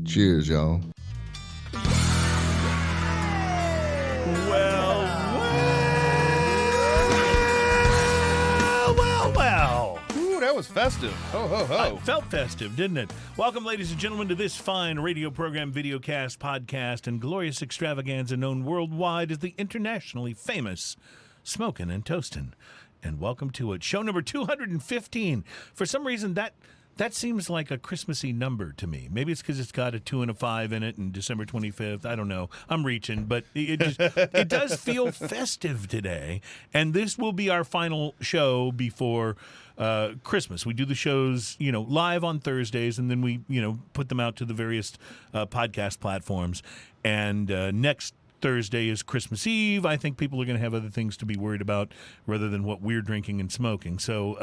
Cheers, y'all. Well. Ooh, that was festive. Ho, ho, ho. It felt festive, didn't it? Welcome, ladies and gentlemen, to this fine radio program, videocast, podcast, and glorious extravaganza known worldwide as the internationally famous Smokin' and Toastin'. And welcome to it. Show number 215. For some reason, that seems like a Christmassy number to me. Maybe it's because it's got a 2 and a 5 in it and December 25th. I don't know. I'm reaching, but it does feel festive today. And this will be our final show before Christmas. We do the shows, live on Thursdays, and then we, put them out to the various podcast platforms. And next Thursday is Christmas Eve. I think people are going to have other things to be worried about rather than what we're drinking and smoking. So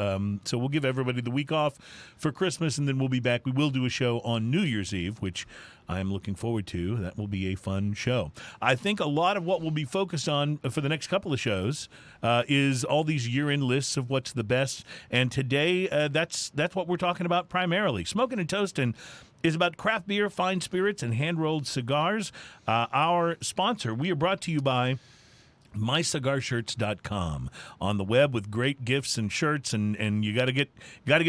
we'll give everybody the week off for Christmas, and then we'll be back. We will do a show on New Year's Eve, which I'm looking forward to. That will be a fun show. I think a lot of what we'll be focused on for the next couple of shows is all these year-end lists of what's the best. And today, that's what we're talking about primarily. Smokin' and Toastin' is about craft beer, fine spirits, and hand-rolled cigars. Our sponsor, we are brought to you by MyCigarShirts.com on the web with great gifts and shirts, and you got to get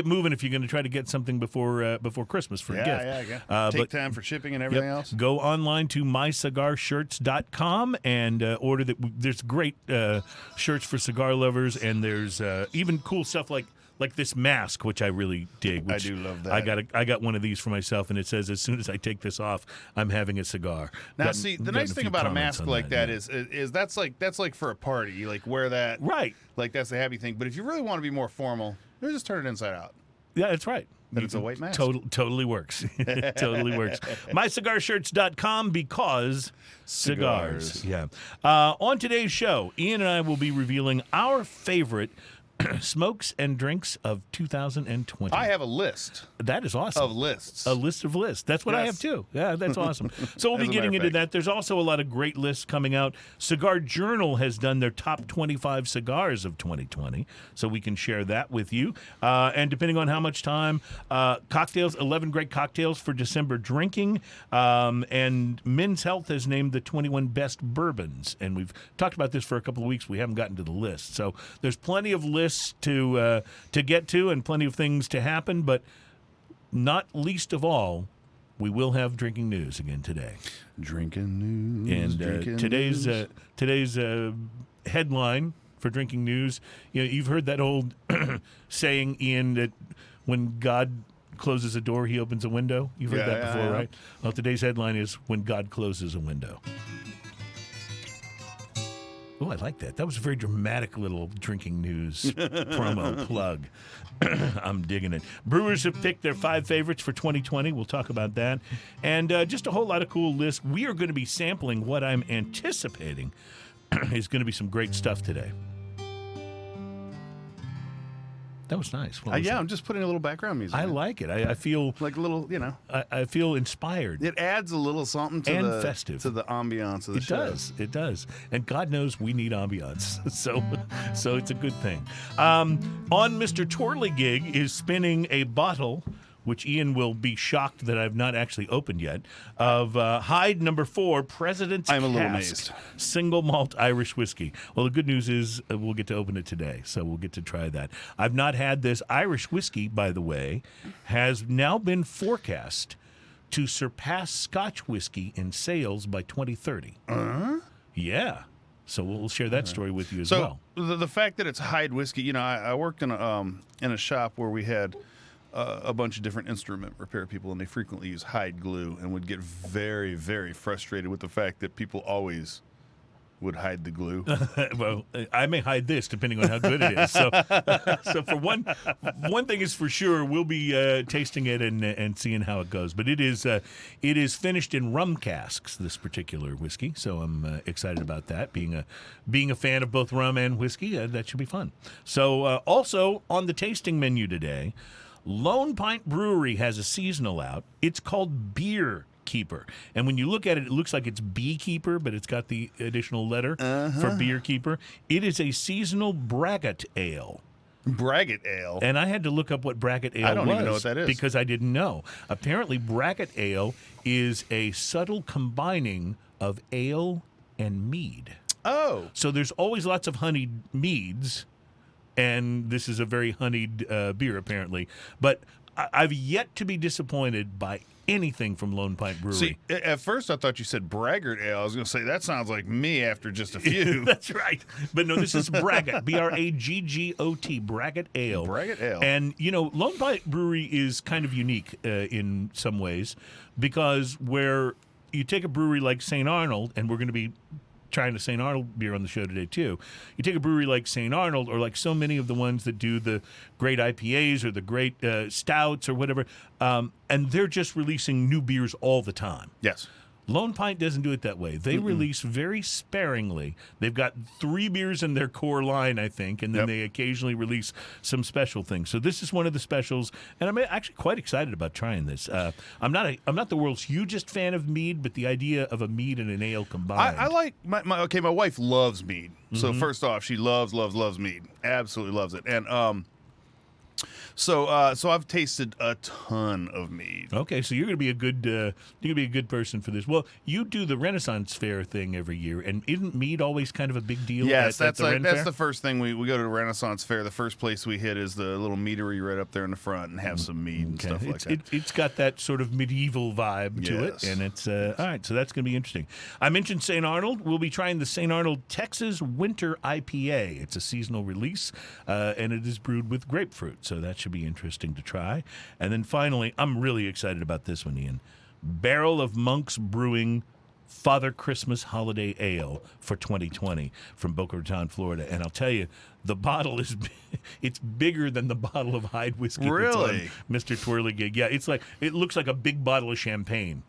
moving if you're going to try to get something before Christmas for a gift. Yeah. Take time for shipping and everything else. Go online to MyCigarShirts.com and order that. There's great shirts for cigar lovers, and there's even cool stuff like this mask, which I really dig. I do love that. I got one of these for myself, and it says, as soon as I take this off, I'm having a cigar. Now, the nice thing about a mask like that is that's like for a party. You wear that. Right. Like that's the happy thing. But if you really want to be more formal, you just turn it inside out. Yeah, that's right. Then it's a white mask. Totally works. Totally works. MyCigarShirts.com, because cigars. Yeah. On today's show, Ian and I will be revealing our favorite smokes and drinks of 2020. I have a list. That is awesome. Of lists. A list of lists. That's what I have too. Yeah, that's awesome. So we'll be getting into that. There's also a lot of great lists coming out. Cigar Journal has done their top 25 cigars of 2020, so we can share that with you. And depending on how much time, cocktails, 11 great cocktails for December drinking. And Men's Health has named the 21 best bourbons. And we've talked about this for a couple of weeks. We haven't gotten to the list. So there's plenty of lists to get to and plenty of things to happen, but not least of all, we will have drinking news again today. Drinking news. And today's headline for drinking news, you've heard that old saying, Ian, that when God closes a door, he opens a window. You've heard that before, right? Well, today's headline is when God closes a window. Oh, I like that. That was a very dramatic little drinking news promo plug. I'm digging it. Brewers have picked their 5 favorites for 2020. We'll talk about that. And just a whole lot of cool lists. We are going to be sampling what I'm anticipating is going to be some great stuff today. That was nice. I'm just putting a little background music. I like it. I feel like a little, I feel inspired. It adds a little something to festive to the ambiance of the show. It does. And God knows we need ambiance. So it's a good thing. On Mr. Twirlygig is spinning a bottle, which Ian will be shocked that I've not actually opened yet, of Hyde No. 4 President's I'm a little Cask amazed. Single Malt Irish Whiskey. Well, the good news is we'll get to open it today, so we'll get to try that. I've not had this. Irish whiskey, by the way, has now been forecast to surpass Scotch whiskey in sales by 2030. Yeah. So we'll share that story with you as well. So the fact that it's Hyde whiskey, I worked in a shop where we had a bunch of different instrument repair people, and they frequently use Hyde glue and would get very, very frustrated with the fact that people always would hide the glue. Well, I may hide this depending on how good it is. So for one thing is for sure, we'll be tasting it and seeing how it goes. But it is finished in rum casks, this particular whiskey. So I'm excited about that. Being a fan of both rum and whiskey, that should be fun. So also on the tasting menu today, Lone Pint Brewery has a seasonal out. It's called Beer Keeper. And when you look at it, it looks like it's Beekeeper, but it's got the additional letter for Beer Keeper. It is a seasonal Braggot ale. Braggot Ale. And I had to look up what Braggot Ale was. I don't even know what that is. Because I didn't know. Apparently, Braggot Ale is a subtle combining of ale and mead. Oh. So there's always lots of honeyed meads, and this is a very honeyed beer, apparently. But I've yet to be disappointed by anything from Lone Pint Brewery. See, at first I thought you said Braggart Ale. I was going to say, that sounds like me after just a few. That's right. But no, this is Braggot, Braggot, Braggot Ale. Braggot Ale. And, Lone Pint Brewery is kind of unique in some ways because where you take a brewery like St. Arnold, and we're going to be trying a St. Arnold beer on the show today, too. You take a brewery like St. Arnold or like so many of the ones that do the great IPAs or the great stouts or whatever, and they're just releasing new beers all the time. Yes. Lone Pint doesn't do it that way. They release very sparingly. They've got 3 beers in their core line, I think, and then they occasionally release some special things. So this is one of the specials, and I'm actually quite excited about trying this. I'm not the world's hugest fan of mead, but the idea of a mead and an ale combined. I like my wife loves mead. So first off, she loves mead. Absolutely loves it. And So I've tasted a ton of mead. Okay, so you're gonna be a good person for this. Well, you do the Renaissance Fair thing every year, and isn't mead always kind of a big deal? Yes, at the Ren that's Fair? the first thing we go to the Renaissance Fair. The first place we hit is the little meadery right up there in the front and have some mead and stuff like that. It's got that sort of medieval vibe to it, Yes. and it's all right. So that's going to be interesting. I mentioned St. Arnold. We'll be trying the St. Arnold Texas Winter IPA. It's a seasonal release, and it is brewed with grapefruit, so that should be interesting to try. And then finally, I'm really excited about this one, Ian. Barrel of Monks Brewing Father Christmas Holiday Ale for 2020 from Boca Raton, Florida. And I'll tell you, the bottle it's bigger than the bottle of Hyde whiskey. Really? That's on Mr. Twirligig. Yeah, it looks like a big bottle of champagne.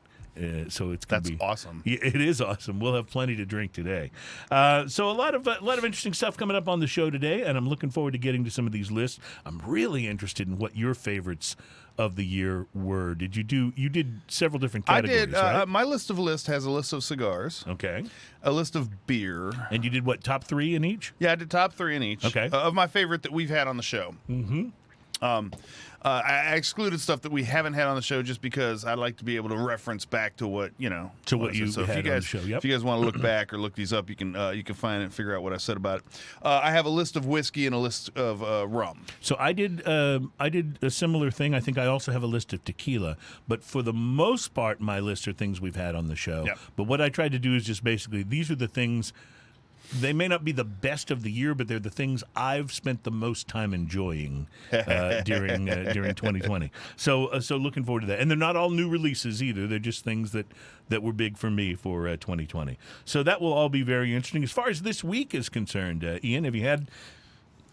So it's going to be awesome. Yeah, it is awesome. We'll have plenty to drink today. So a lot of interesting stuff coming up on the show today, and I'm looking forward to getting to some of these lists. I'm really interested in what your favorites of the year were. You did several different categories, I did. right? My list has a list of cigars. Okay. A list of beer. And you did what, top 3 in each? Yeah, I did top 3 in each. Okay. Of my favorite that we've had on the show. Mm-hmm. I excluded stuff that we haven't had on the show just because I like to be able to reference back to what to what you so had if you guys, on the show. Yep. If you guys want to look back or look these up, you can find it and figure out what I said about it. I have a list of whiskey and a list of rum. So I did a similar thing. I think I also have a list of tequila, but for the most part, my list are things we've had on the show. Yep. But what I tried to do is just basically these are the things. They may not be the best of the year, but they're the things I've spent the most time enjoying during 2020. So looking forward to that. And they're not all new releases either. They're just things that were big for me for 2020. So that will all be very interesting. As far as this week is concerned, Ian, have you had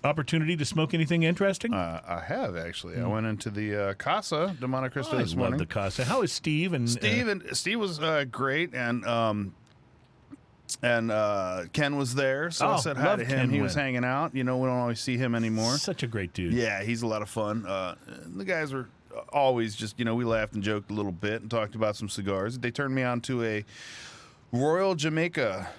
opportunity to smoke anything interesting? I have, actually. I went into the Casa de Monte Cristo this morning. I love the Casa. How is Steve? Steve was great, and Ken was there, so I said hi to him. He was hanging out. We don't always see him anymore. Such a great dude. Yeah, he's a lot of fun. The guys were always just, we laughed and joked a little bit and talked about some cigars. They turned me on to a Royal Jamaica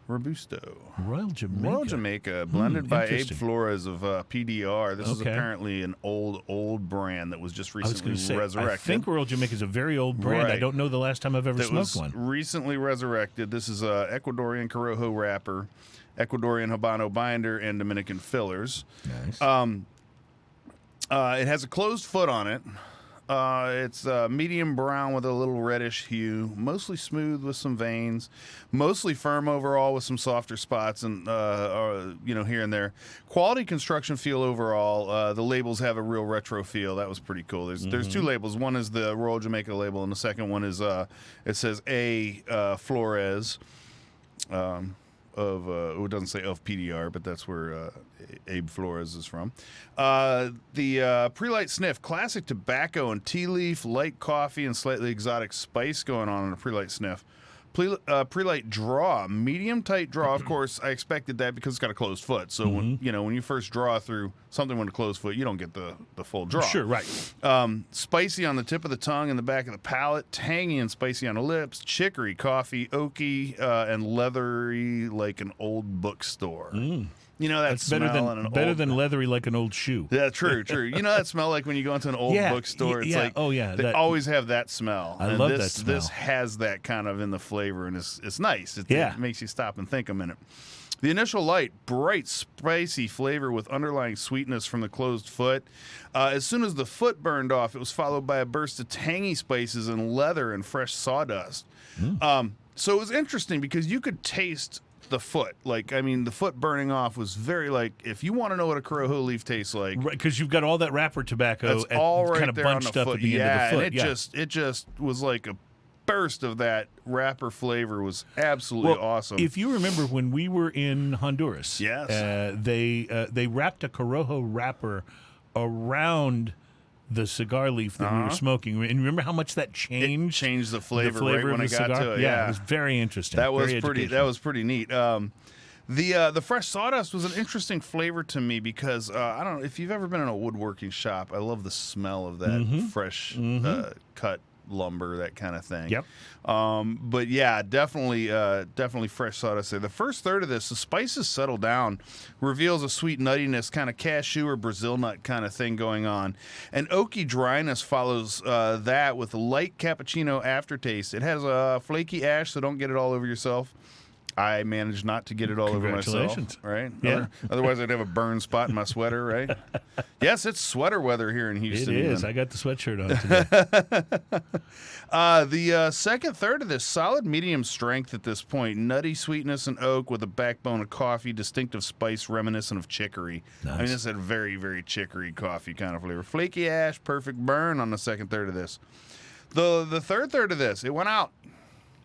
Robusto. Royal Jamaica, blended by Abe Flores of PDR. This is apparently an old brand that was just recently resurrected. I think Royal Jamaica is a very old brand. Right. I don't know the last time I've ever smoked one. Recently resurrected. This is a Ecuadorian Corojo wrapper, Ecuadorian Habano binder, and Dominican fillers. Nice. It has a closed foot on it. It's medium brown with a little reddish hue, mostly smooth with some veins, mostly firm overall with some softer spots and here and there. Quality construction feel overall. The labels have a real retro feel. That was pretty cool. There's 2 labels. One is the Royal Jamaica label, and the second one is it says A. Flores. It doesn't say of PDR, but that's where Abe Flores is from. The pre-light sniff, classic tobacco and tea leaf, light coffee, and slightly exotic spice going on in a pre-light sniff. Pre-light draw, medium tight draw. Of course, I expected that because it's got a closed foot. So when you first draw through something with a closed foot, you don't get the full draw. Sure, right. Spicy on the tip of the tongue and the back of the palate, tangy and spicy on the lips, chicory, coffee, oaky, and leathery like an old bookstore. You know that That's smell better than leathery like an old shoe. Yeah, true. You know that smell like when you go into an old bookstore? It's like, they always have that smell. I love that smell. This has that kind of in the flavor, and it's nice. It makes you stop and think a minute. The initial light, bright, spicy flavor with underlying sweetness from the closed foot. As soon as the foot burned off, it was followed by a burst of tangy spices and leather and fresh sawdust. So it was interesting because you could taste the foot. Like, I mean, the foot burning off was very like, if you want to know what a Corojo leaf tastes like. Right, because you've got all that wrapper tobacco that's all right kind of there bunched on the up foot. at the end of the foot. And it just was like a burst of that wrapper flavor was absolutely awesome. If you remember when we were in Honduras, yes, they wrapped a Corojo wrapper around the cigar leaf that we were smoking. And remember how much that changed? It changed the flavor right when I got cigar? to it. Yeah, it was very interesting. That was pretty neat. The fresh sawdust was an interesting flavor to me because I don't know if you've ever been in a woodworking shop. I love the smell of that fresh cut lumber, that kind of thing. Yep. But yeah, definitely fresh sawdust there. The first third of this, the spices settle down, reveals a sweet nuttiness, kind of cashew or Brazil nut kind of thing going on. And oaky dryness follows that with a light cappuccino aftertaste. It has a flaky ash, so don't get it all over yourself. I managed not to get it all over myself. Right? Yeah. Otherwise, I'd have a burn spot in my sweater, right? Yes, it's sweater weather here in Houston. It is. I got the sweatshirt on today. The second third of this, solid medium strength at this point. Nutty sweetness and oak with a backbone of coffee, distinctive spice reminiscent of chicory. Nice. I mean, this is a very, very chicory coffee kind of flavor. Flaky ash, perfect burn on the second third of this. The third third of this, it went out.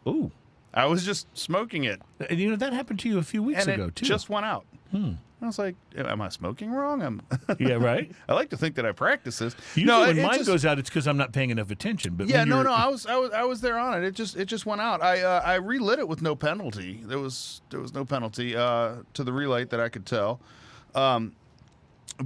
Ooh. I was just smoking it. And you know, that happened to you a few weeks ago, too. Just went out. I was like, am I smoking wrong? Yeah, right? I like to think that I practice this. Usually when mine goes out, it's because I'm not paying enough attention. But yeah, no, I was there on it. It just went out. I relit it with no penalty. There was no penalty to the relight that I could tell.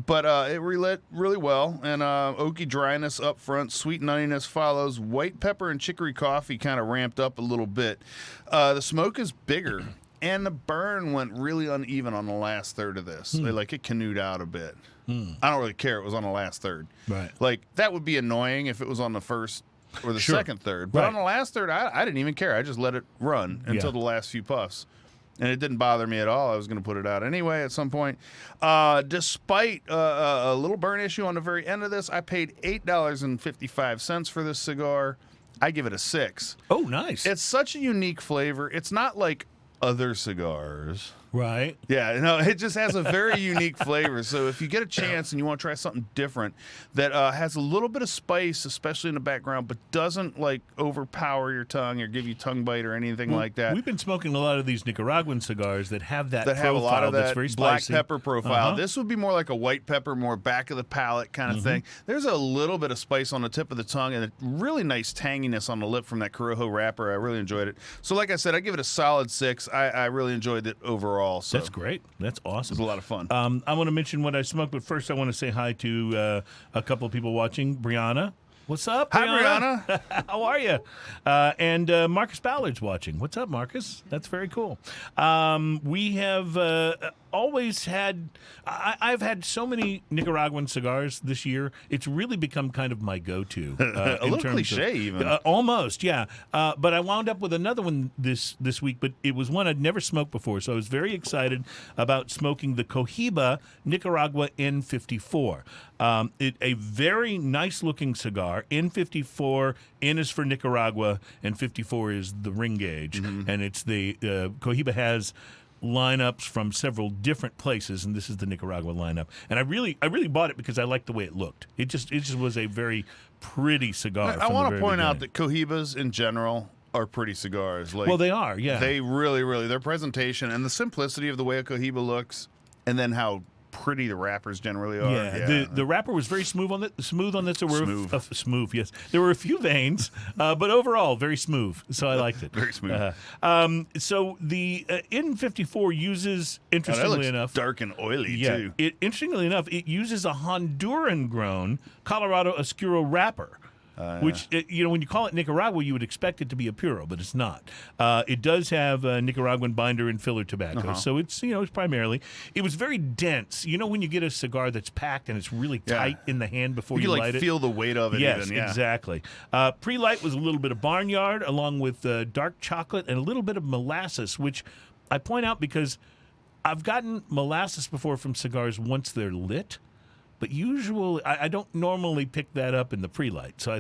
But it relit really well, and oaky dryness up front, sweet nuttiness follows. White pepper and chicory coffee kind of ramped up a little bit. The smoke is bigger, and the burn went really uneven on the last third of this. Like it canoed out a bit. I don't really care. It was on the last third. Right. Like that would be annoying if it was on the first or the second third. But on the last third, I didn't even care. I just let it run until the last few puffs. And it didn't bother me at all. I was going to put it out anyway at some point. Despite a little burn issue on the very end of this, I paid $8.55 for this cigar. I give it a 6. Oh, nice. It's such a unique flavor. It's not like other cigars. Right. Yeah, no, it just has a very unique flavor. So if you get a chance and you want to try something different that has a little bit of spice, especially in the background, but doesn't like overpower your tongue or give you tongue bite or anything like that. We've been smoking a lot of these Nicaraguan cigars that have that profile, have a lot of that that's very black spicy. pepper profile. This would be more like a white pepper, more back of the palate kind of thing. There's a little bit of spice on the tip of the tongue and a really nice tanginess on the lip from that Corojo wrapper. I really enjoyed it. So like I said, I give it a solid 6. I really enjoyed it overall. So. That's great. That's awesome. It was a lot of fun. I want to mention what I smoked, but first I want to say hi to a couple of people watching. Brianna. What's up, Brianna? Hi, Brianna. How are you? And Marcus Ballard's watching. What's up, Marcus? That's very cool. We have always had... I've had so many Nicaraguan cigars this year. It's really become kind of my go-to. A little cliche, even. Almost, yeah. But I wound up with another one this week, but it was one I'd never smoked before, so I was very excited about smoking the Cohiba Nicaragua N54. A very nice-looking cigar. N54, N is for Nicaragua, and 54 is the ring gauge. And it's the Cohiba has lineups from several different places, and this is the Nicaragua lineup. And I really bought it because I liked the way it looked. It just was a very pretty cigar. I want to point out that Cohibas in general are pretty cigars. Like, well, they are, yeah. They really, their presentation and the simplicity of the way a Cohiba looks, and then how pretty the wrappers generally are. Yeah. The wrapper was very smooth on this. There were smooth, yes. There were a few veins, but overall very smooth. So I liked it. Very smooth. So the N54 uses, interestingly enough, dark and oily too. Interestingly enough, it uses a Honduran-grown Colorado Oscuro wrapper. Which, when you call it Nicaragua, you would expect it to be a Puro, but it's not. It does have a Nicaraguan binder and filler tobacco, so it's it's primarily. It was very dense. You know when you get a cigar that's packed and it's really tight in the hand before you light it? You feel the weight of it. Yes, even, exactly. Pre-light was a little bit of barnyard along with dark chocolate and a little bit of molasses, which I point out because I've gotten molasses before from cigars once they're lit. But usually, I don't normally pick that up in the pre-light, so I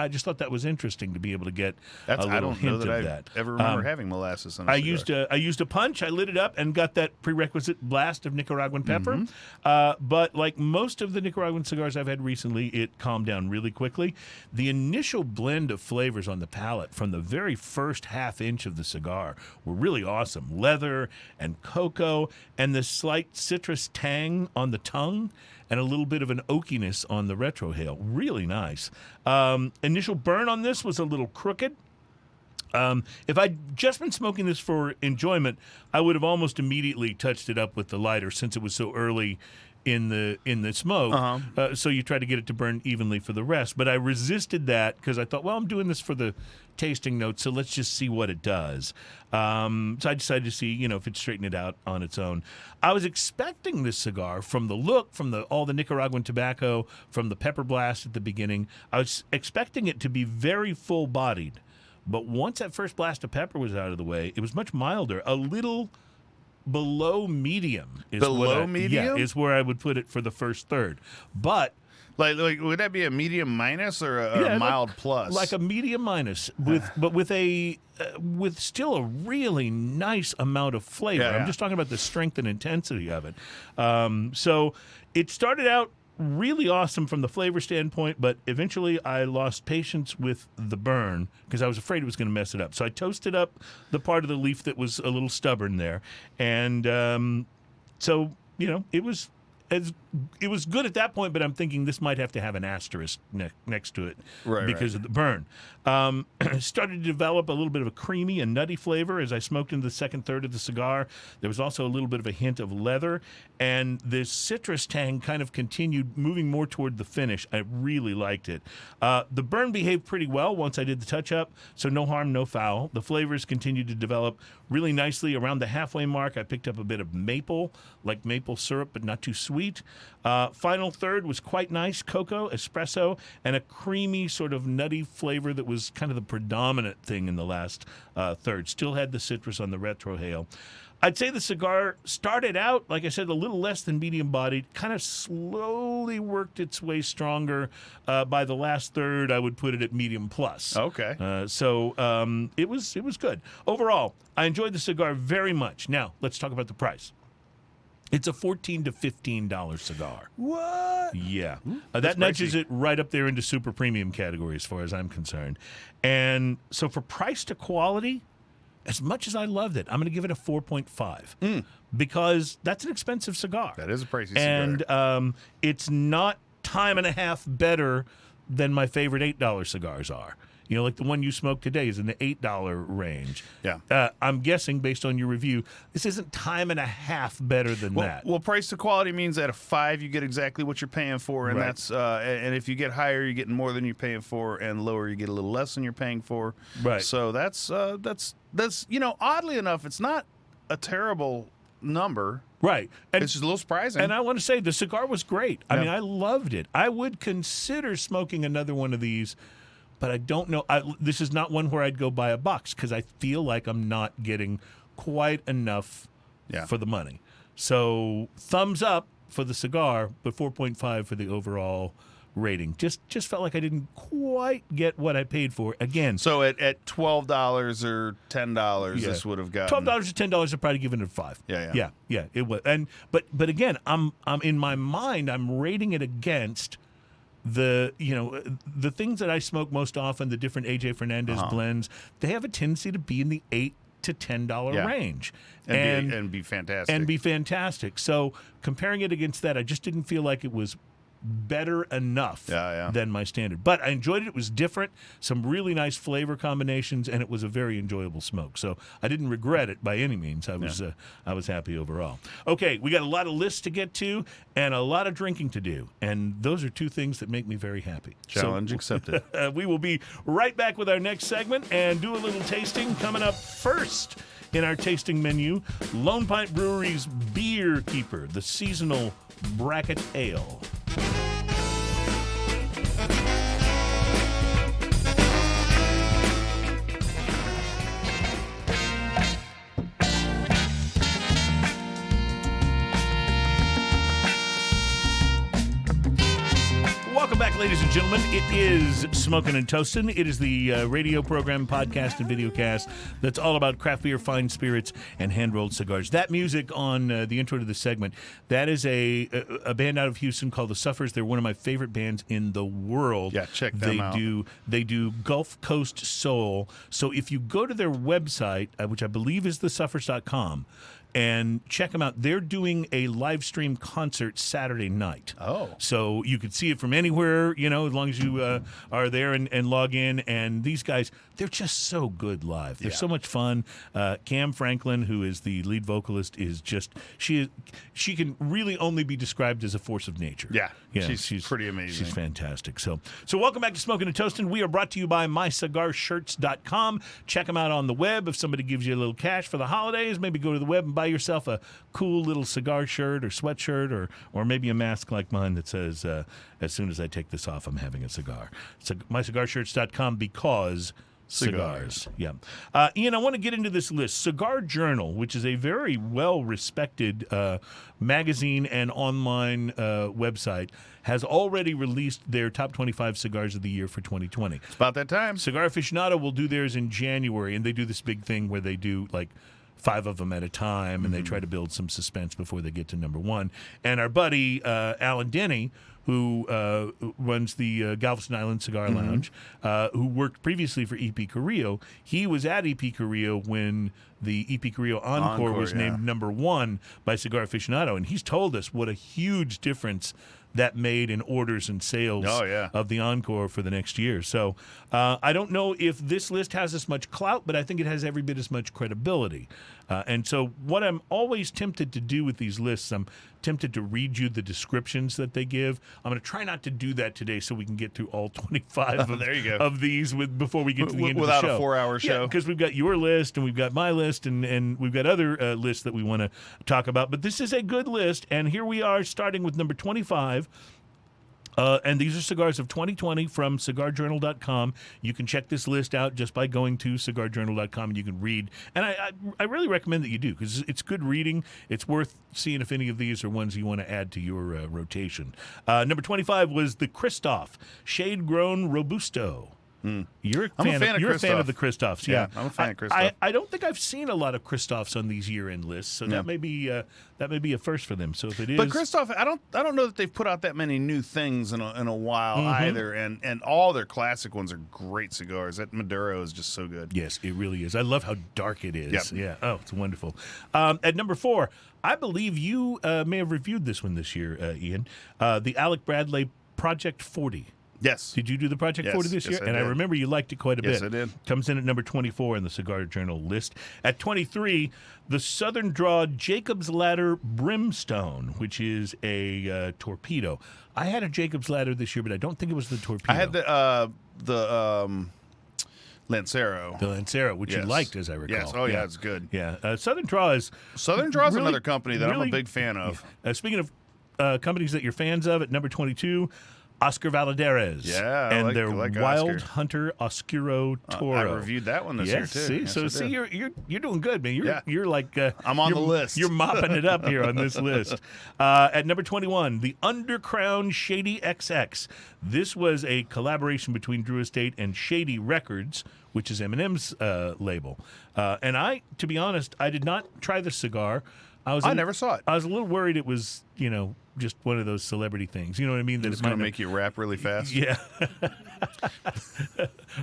just thought that was interesting to be able to get a little hint of that. I don't know that I ever remember having molasses on a cigar. I used a punch. I lit it up and got that prerequisite blast of Nicaraguan pepper. But like most of the Nicaraguan cigars I've had recently, it calmed down really quickly. The initial blend of flavors on the palate from the very first half inch of the cigar were really awesome. Leather and cocoa and the slight citrus tang on the tongue, and a little bit of an oakiness on the retrohale. Really nice. Initial burn on this was a little crooked. If I'd just been smoking this for enjoyment, I would have almost immediately touched it up with the lighter since it was so early in the smoke. So you try to get it to burn evenly for the rest. But I resisted that because I thought, well, I'm doing this for the tasting notes, so let's just see what it does. So I decided to see, if it straightened it out on its own. I was expecting this cigar from the look, from all the Nicaraguan tobacco, from the pepper blast at the beginning. I was expecting it to be very full-bodied. But once that first blast of pepper was out of the way, it was much milder, a little below medium. Medium? Yeah, is where I would put it for the first third. But like would that be a medium minus or a mild plus? Like a medium minus, with still a really nice amount of flavor. I'm just talking about the strength and intensity of it. So it started out really awesome from the flavor standpoint, but eventually I lost patience with the burn because I was afraid it was going to mess it up. So I toasted up the part of the leaf that was a little stubborn there, and so it was good at that point. But I'm thinking this might have to have an asterisk next to it because of the burn. Started to develop a little bit of a creamy and nutty flavor as I smoked into the second third of the cigar. There was also a little bit of a hint of leather, and this citrus tang kind of continued moving more toward the finish. I really liked it. The burn behaved pretty well once I did the touch-up, so no harm, no foul. The flavors continued to develop really nicely. Around the halfway mark, I picked up a bit of maple, like maple syrup, but not too sweet. Final third was quite nice, cocoa, espresso, and a creamy sort of nutty flavor that was kind of the predominant thing in the last third. Still had the citrus on the retrohale. I'd say the cigar started out, like I said, a little less than medium-bodied, kind of slowly worked its way stronger. By the last third, I would put it at medium plus. Okay. So it was good. Overall, I enjoyed the cigar very much. Now, let's talk about the price. It's a $14 to $15 cigar. What? Yeah. That nudges it right up there into super premium category as far as I'm concerned. And so for price to quality, as much as I loved it, I'm going to give it a 4.5 because that's an expensive cigar. That is a pricey cigar. And it's not time and a half better than my favorite $8 cigars are. Like the one you smoked today is in the $8 range. Yeah. I'm guessing, based on your review, this isn't time and a half better than that. Well, price to quality means at a 5, you get exactly what you're paying for, and that's and if you get higher, you're getting more than you're paying for, and lower, you get a little less than you're paying for. Right. So that's oddly enough, it's not a terrible number. Right. And it's just a little surprising. And I want to say the cigar was great. I mean, I loved it. I would consider smoking another one of these. But I don't know. This is not one where I'd go buy a box because I feel like I'm not getting quite enough for the money. So thumbs up for the cigar, but 4.5 for the overall rating. Just felt like I didn't quite get what I paid for. Again. So at $12 or $10, this would have gotten $12 or $10. I'd probably given it a 5. Yeah. It was. And but again, I'm in my mind, I'm rating it against the things that I smoke most often, the different AJ Fernandez blends, they have a tendency to be in the $8 to $10 range, and be fantastic. So comparing it against that, I just didn't feel like it was better enough Yeah. than my standard. But I enjoyed it. It was different, some really nice flavor combinations, and it was a very enjoyable smoke. So I didn't regret it by any means. I was happy overall. Okay, we got a lot of lists to get to and a lot of drinking to do, and those are two things that make me very happy. Challenge accepted. We will be right back with our next segment and do a little tasting. Coming up first in our tasting menu, Lone Pint Brewery's Beer Keeper, the seasonal Braggot Ale. Welcome back, ladies and gentlemen. It is Smokin' and Toastin'. It is the radio program, podcast, and videocast that's all about craft beer, fine spirits, and hand-rolled cigars. That music on the intro to the segment, that is a band out of Houston called The Suffers. They're one of my favorite bands in the world. Yeah, check them out. They do Gulf Coast soul. So if you go to their website, which I believe is thesuffers.com, and check them out. They're doing a live stream concert Saturday night. Oh. So you could see it from anywhere, as long as you are there and log in. And these guys, they're just so good live. They're so much fun. Cam Franklin, who is the lead vocalist, is just, she can really only be described as a force of nature. Yeah, she's pretty amazing. She's fantastic. So welcome back to Smokin' and Toastin'. We are brought to you by mycigarshirts.com. Check them out on the web. If somebody gives you a little cash for the holidays, maybe go to the web and buy yourself a cool little cigar shirt or sweatshirt or maybe a mask like mine that says, as soon as I take this off, I'm having a cigar. So mycigarshirts.com, because cigars. Yeah. Ian, I want to get into this list. Cigar Journal, which is a very well-respected magazine and online website, has already released their top 25 cigars of the year for 2020. It's about that time. Cigar Aficionado will do theirs in January, and they do this big thing where they do, like, 5 of them at a time, and they try to build some suspense before they get to number one. And our buddy, Alan Denny, who runs the Galveston Island Cigar Lounge, who worked previously for E.P. Carrillo, he was at E.P. Carrillo when the E.P. Carrillo Encore was named number one by Cigar Aficionado, and he's told us what a huge difference that made in orders and sales of the Encore for the next year. So I don't know if this list has as much clout, but I think it has every bit as much credibility. And so what I'm always tempted to do with these lists, I'm tempted to read you the descriptions that they give. I'm going to try not to do that today so we can get through all 25 of these before we get to the end of the show. Without a 4-hour show. Yeah, because we've got your list and we've got my list and we've got other lists that we want to talk about. But this is a good list, and here we are starting with number 25. And these are cigars of 2020 from cigarjournal.com. You can check this list out just by going to cigarjournal.com, and you can read. And I really recommend that you do, because it's good reading. It's worth seeing if any of these are ones you want to add to your rotation. Number 25 was the Christoph Shade-Grown Robusto. You're a fan of the Christophs. Yeah, I'm a fan of Christoph. I don't think I've seen a lot of Christophs on these year-end lists, so that may be a first for them. So if it is, but Christoph, I don't know that they've put out that many new things in a while either, and all their classic ones are great cigars. That Maduro is just so good. Yes, it really is. I love how dark it is. Yep. Yeah. Oh, it's wonderful. At number 4, I believe you may have reviewed this one this year, Ian. The Alec Bradley Project 40. Yes. Did you do the Project 40 this year? I remember you liked it quite a bit. Yes, I did. Comes in at number 24 in the Cigar Journal list. At 23, the Southern Draw Jacob's Ladder Brimstone, which is a torpedo. I had a Jacob's Ladder this year, but I don't think it was the torpedo. I had the Lancero. The Lancero, which you liked, as I recall. Yes. Oh, yeah, it's good. Yeah. Southern Draw is really, another company that I'm a big fan of. Speaking of companies that you're fans of, at number 22, Oscar Valadares. Yeah, and their Wild Oscar. Hunter Oscuro Toro. I reviewed that one this year too. See, you're doing good, man. You're like I'm on the list. You're mopping it up here on this list. At number 21, the Undercrown Shady XX. This was a collaboration between Drew Estate and Shady Records, which is Eminem's label. And to be honest, I did not try this cigar. I never saw it. I was a little worried it was, just one of those celebrity things. You know what I mean? That it's going to make you rap really fast? Yeah.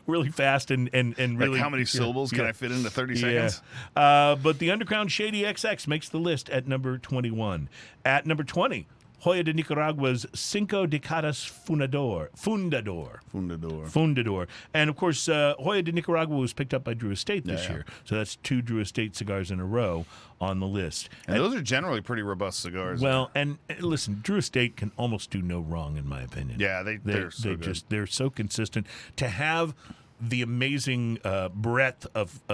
Really fast and really... Like how many syllables can I fit into 30 seconds? But the Underground Shady XX makes the list at number 21. At number 20, Hoya de Nicaragua's Cinco Décadas Fundador. And, of course, Hoya de Nicaragua was picked up by Drew Estate this year. So that's 2 Drew Estate cigars in a row on the list. And those are generally pretty robust cigars. Well, and listen, Drew Estate can almost do no wrong, in my opinion. Yeah, they're so good. They're so consistent. To have the amazing breadth of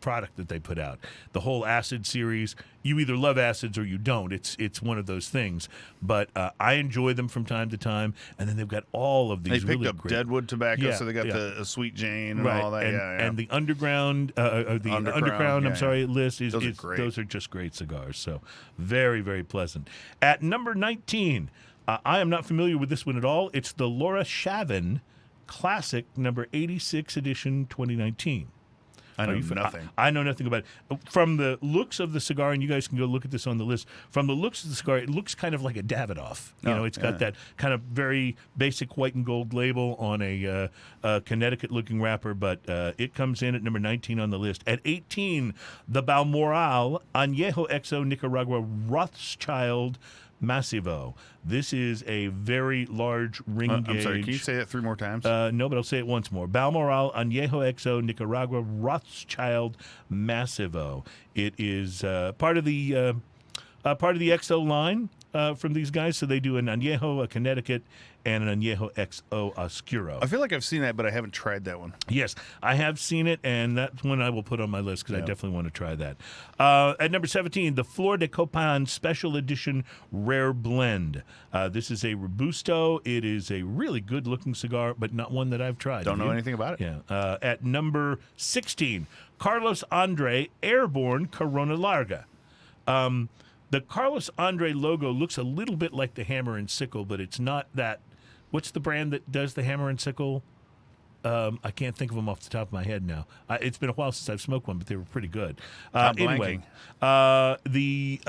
product that they put out, the whole acid series. You either love acids or you don't. It's one of those things. But I enjoy them from time to time. And then they've got all of these. They picked really up great Deadwood tobacco, so they got the Sweet Jane and all that. And the Underground, list is great. Those are just great cigars. So very, very pleasant. At number 19, I am not familiar with this one at all. It's the Laura Shavin Classic number 86 edition 2019. I know nothing. I know nothing about it. From the looks of the cigar, and you guys can go look at this on the list, from the looks of the cigar, it looks kind of like a Davidoff. It's got that kind of very basic white and gold label on a Connecticut-looking wrapper, but it comes in at number 19 on the list. At 18, the Balmoral Anejo Xo Nicaragua Rothschild Massivo. This is a very large ring gauge. I'm sorry, can you say that 3 more times? No, but I'll say it once more. Balmoral Anejo Xo Nicaragua Rothschild Massivo. It is part of the XO line from these guys. So they do an Anejo, a Connecticut, and an Anejo XO Oscuro. I feel like I've seen that, but I haven't tried that one. Yes, I have seen it, and that's one I will put on my list because I definitely want to try that. At number 17, the Flor de Copan Special Edition Rare Blend. This is a Robusto. It is a really good-looking cigar, but not one that I've tried. Don't know anything about it. Yeah. At number 16, Carlos Andre Airborne Corona Larga. The Carlos Andre logo looks a little bit like the Hammer and Sickle, but it's not that. What's the brand that does the Hammer and Sickle? I can't think of them off the top of my head now. It's been a while since I've smoked one, but they were pretty good. Anyway, the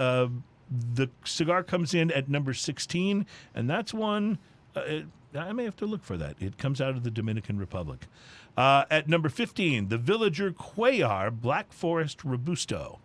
cigar comes in at number 16, and that's one. I may have to look for that. It comes out of the Dominican Republic. At number 15, the Villager Cuellar Black Forest Robusto.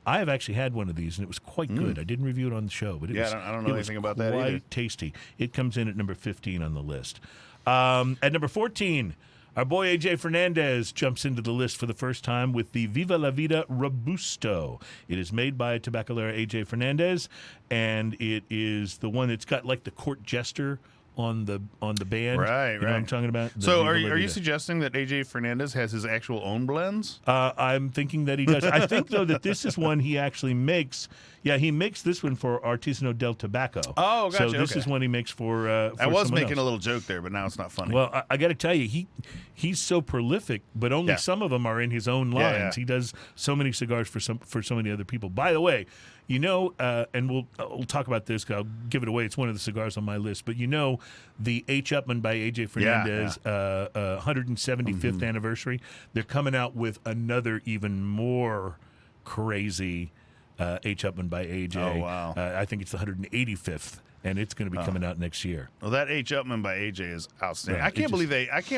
I have actually had one of these, and it was quite good. I didn't review it on the show, but I don't know anything about that either. Quite tasty. It comes in at number 15 on the list. At number 14, our boy A.J. Fernandez jumps into the list for the first time with the Viva La Vida Robusto. It is made by Tabacalera A.J. Fernandez, and it is the one that's got like the court jester on the band. Right, you know what I'm talking about? So are you suggesting that A.J. Fernandez has his actual own blends? I'm thinking that he does. I think, though, that this is one he actually makes. Yeah, he makes this one for Artisanal del Tobacco. Oh, gotcha. So this is one he makes for I was making else. A little joke there, but now it's not funny. Well, I got to tell you, he's so prolific, but only some of them are in his own lines. Yeah. He does so many cigars for so many other people. By the way, and we'll talk about this because I'll give it away. It's one of the cigars on my list. But the H. Upman by A.J. Fernandez 175th anniversary, they're coming out with another even more crazy H. Upman by A.J. Oh, wow. I think it's the 185th. And it's going to be coming out next year. Well, that H. Upman by AJ is outstanding. Yeah, I can't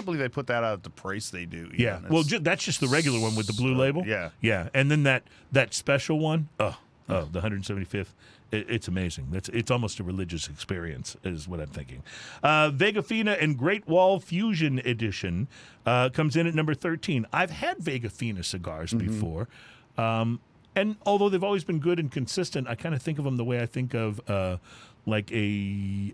believe they put that out at the price they do. Yeah, well, that's just the regular one with the blue label. Yeah, and then that special one. The 175th. It's amazing. It's almost a religious experience, is what I'm thinking. Vega Fina and Great Wall Fusion Edition comes in at number 13. I've had Vega Fina cigars before. And although they've always been good and consistent, I kind of think of them the way I think of like a,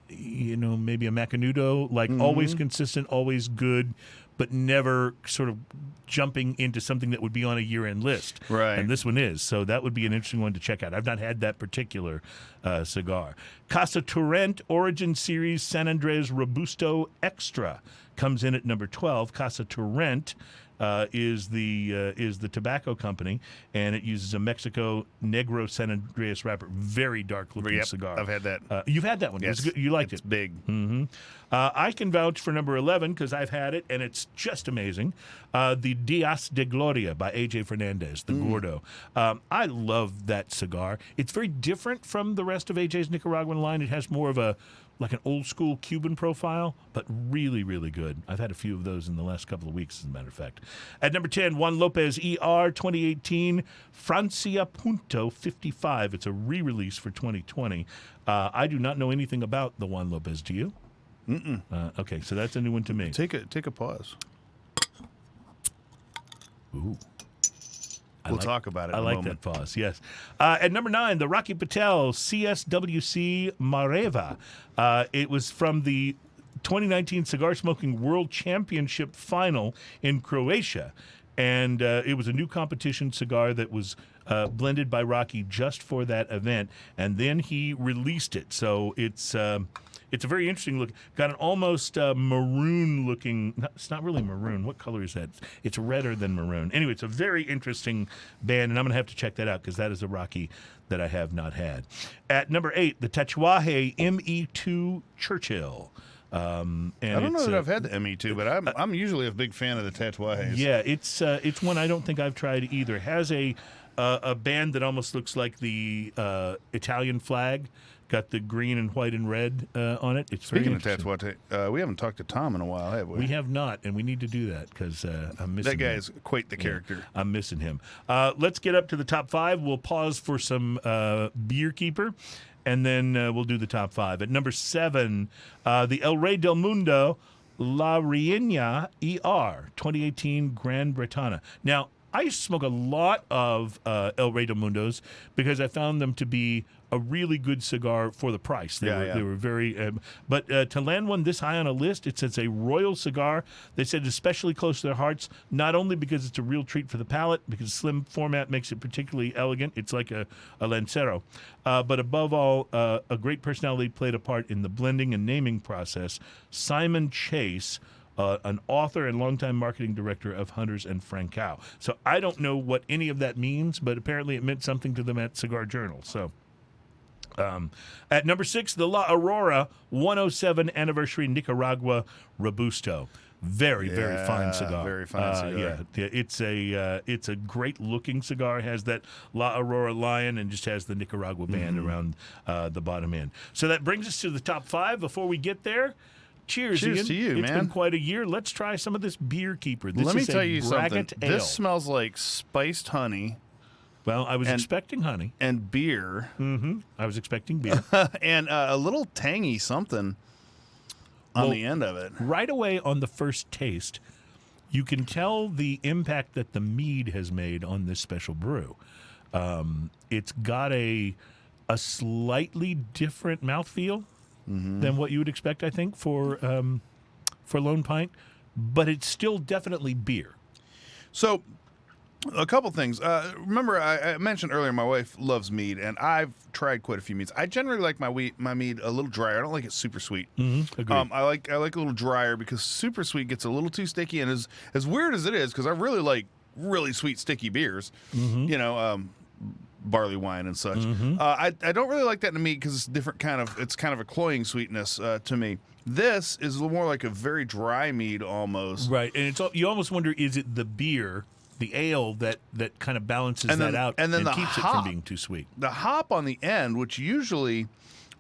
maybe a Macanudo, like always consistent, always good, but never sort of jumping into something that would be on a year-end list. Right. And this one is. So that would be an interesting one to check out. I've not had that particular cigar. Casa Torrent Origin Series San Andres Robusto Extra comes in at number 12. Casa Torrent is the tobacco company, and it uses a Mexico Negro San Andreas wrapper. Very dark looking cigar. I've had that. You've had that one. Yes. You liked it. It's big. I can vouch for number 11 because I've had it, and it's just amazing. The Dias de Gloria by A.J. Fernandez, the Gordo. I love that cigar. It's very different from the rest of A.J.'s Nicaraguan line. It has more of like an old school Cuban profile, but really, really good. I've had a few of those in the last couple of weeks, as a matter of fact. At number 10, Juan Lopez ER 2018 Francia Punto 55. It's a re-release for 2020. I do not know anything about the Juan Lopez. Do you? Mm-mm. Okay, so that's a new one to me. Take a pause. Ooh. We'll talk about it in I a like moment. that pause, yes. At number 9, the Rocky Patel CSWC Mareva. It was from the 2019 Cigar Smoking World Championship final in Croatia. And it was a new competition cigar that was blended by Rocky just for that event. And then he released it. So it's a very interesting look. Got an almost maroon looking. It's not really maroon. What color is that? It's redder than maroon. Anyway, it's a very interesting band, and I'm going to have to check that out because that is a Rocky that I have not had. At number 8, the Tatuaje ME2 Churchill. And I don't know that I've had the ME2, but I'm usually a big fan of the Tatuajes. Yeah, it's one I don't think I've tried either. It has a band that almost looks like the Italian flag. Got the green and white and red on it. It's Speaking of very Tatuaje, we haven't talked to Tom in a while, have we? We have not, and we need to do that because I'm missing That guy him. is quite the character. I'm missing him. Let's get up to the top 5. We'll pause for some Beer Keeper, and then we'll do the top 5. At number 7, the El Rey del Mundo La Reina ER 2018 Gran Bretana. Now, I used to smoke a lot of El Rey del Mundos because I found them to be a really good cigar for the price. They were very, but to land one this high on a list, it says a royal cigar. They said especially close to their hearts, not only because it's a real treat for the palate, because slim format makes it particularly elegant. It's like a Lancero. But above all, a great personality played a part in the blending and naming process. Simon Chase, an author and longtime marketing director of Hunters and Frankau. So I don't know what any of that means, but apparently it meant something to them at Cigar Journal. So at number 6, the La Aurora 107 Anniversary Nicaragua Robusto. Very fine cigar. Very fine cigar. It's a great looking cigar. It has that La Aurora lion and just has the Nicaragua band around the bottom end. So that brings us to the top 5. Before we get there, cheers, Ian. to you, It's man. been quite a year. Let's try some of this Beer Keeper. This Let me is tell a you Braggot something. Ale. This smells like spiced honey Well, I was expecting honey. and beer I was expecting beer. and a little tangy something on the end of it. Right away on the first taste, you can tell the impact that the mead has made on this special brew. It's got a slightly different mouthfeel than what you would expect, I think, for Lone Pint, but it's still definitely beer. So, a couple things. Remember, I mentioned earlier my wife loves mead, and I've tried quite a few meads. I generally like my mead a little drier. I don't like it super sweet. Agreed. I like a little drier because super sweet gets a little too sticky, and as weird as it is, because I really like really sweet sticky beers. You know, barley wine and such. I don't really like that in a mead because it's different it's kind of a cloying sweetness to me. This is a little more like a very dry mead almost. Right, and you almost wonder, is it the beer, the ale that kind of balances that out and then keeps it from being too sweet? The hop on the end, which usually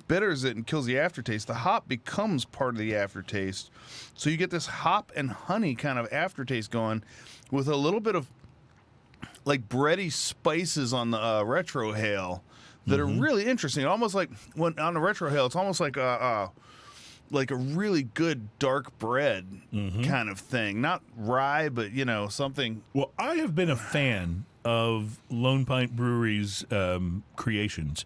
bitters it and kills the aftertaste, the hop becomes part of the aftertaste. So you get this hop and honey kind of aftertaste going with a little bit of like bready spices on the retrohale that are really interesting. Almost like when on the retrohale, it's almost like a really good dark bread kind of thing. Not rye, but something. Well, I have been a fan of Lone Pint Brewery's creations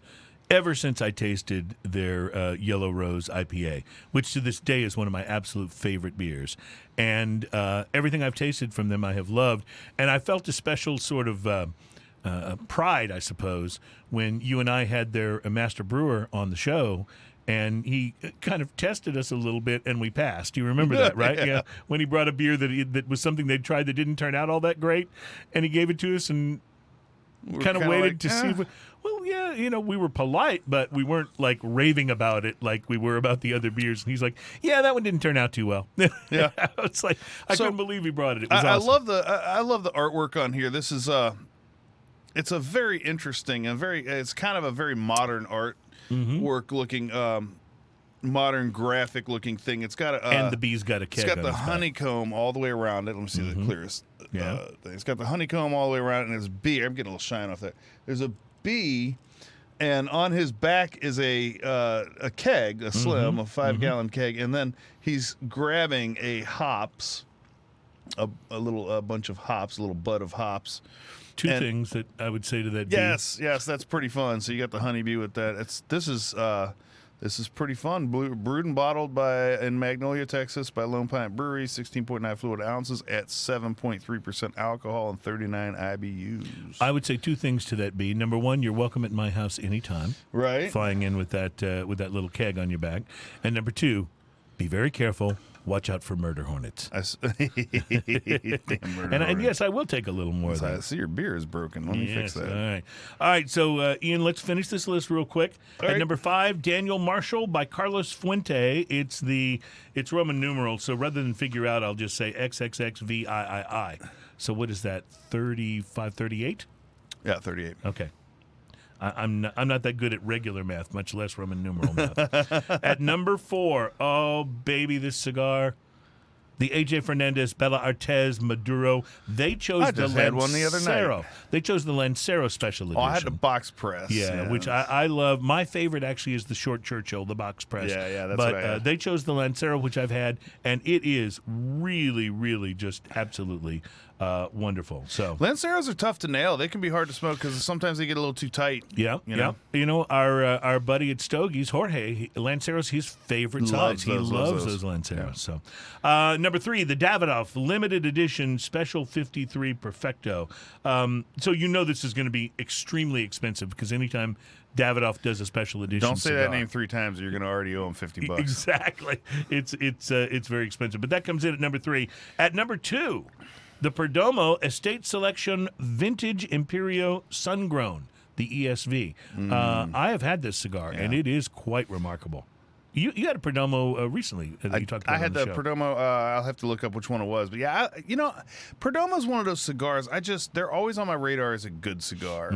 ever since I tasted their Yellow Rose IPA, which to this day is one of my absolute favorite beers. And everything I've tasted from them I have loved. And I felt a special sort of pride, I suppose, when you and I had their master brewer on the show. And he kind of tested us a little bit, and we passed. You remember that, right? Yeah. When he brought a beer that was something they'd tried that didn't turn out all that great, and he gave it to us, and kind of waited to see. well, yeah, we were polite, but we weren't like raving about it like we were about the other beers. And he's like, yeah, that one didn't turn out too well. Yeah. It's like, I couldn't believe he brought it. It was I awesome. I love the artwork on here. This is it's a very interesting and it's kind of a very modern art work looking, modern graphic looking thing. It's got and the bee's got a keg. It's got on the its back. honeycomb all the way around it. Let me see the clearest thing. It's got the honeycomb all the way around it, and there's bee. I'm getting a little shine off there. There's a bee, and on his back is a keg, a slim, a 5-gallon keg, and then he's grabbing a hops, a little bunch of hops, a little bud of hops. Two things that I would say to that bee. Yes, that's pretty fun. So you got the honeybee with that. This is pretty fun. Brewed and bottled in Magnolia, Texas, by Lone Pint Brewery. 16.9 fluid ounces at 7.3% alcohol and 39 IBUs. I would say two things to that bee. Number one, you're welcome at my house anytime. Right. Flying in with that little keg on your back. And number two, be very careful. Watch out for murder hornets. Damn murder And hornet. yes, I will take a little more of I that. see your beer is broken. Let me fix that. All right. So, Ian, let's finish this list real quick. All At right. number 5, Daniel Marshall by Carlos Fuente. It's Roman numeral. So rather than figure out, I'll just say XXXVIII. So what is that? 35, 38? Yeah, 38. Okay. I'm not that good at regular math, much less Roman numeral math. At number 4, oh, baby, this cigar. The AJ Fernandez Bella Artes Maduro. They chose I the just had one the other night. Lancero. They chose the Lancero special edition. Oh, I had the box press. Yeah, which I love. My favorite actually is the short Churchill, the box press. Yeah, that's but what I had. they chose the Lancero, which I've had, and it is really, really just absolutely wonderful. So Lanceros are tough to nail. They can be hard to smoke because sometimes they get a little too tight. yeah, You know? our buddy at Stogie's, Jorge, Lancero's his favorite size. He loves those Lanceros. So number 3, the Davidoff limited edition special 53 Perfecto. So this is going to be extremely expensive because anytime Davidoff does a special edition Don't say cigar, that name 3 times or you're going to already owe them $50. Exactly. It's very expensive. But that comes in at number 3. At number 2, the Perdomo Estate Selection Vintage Imperio Sungrown, the ESV. I have had this cigar, and it is quite remarkable. You had a Perdomo recently that you talked about I had on the the show. Perdomo. I'll have to look up which one it was, but yeah, Perdomo's one of those cigars. They're always on my radar as a good cigar,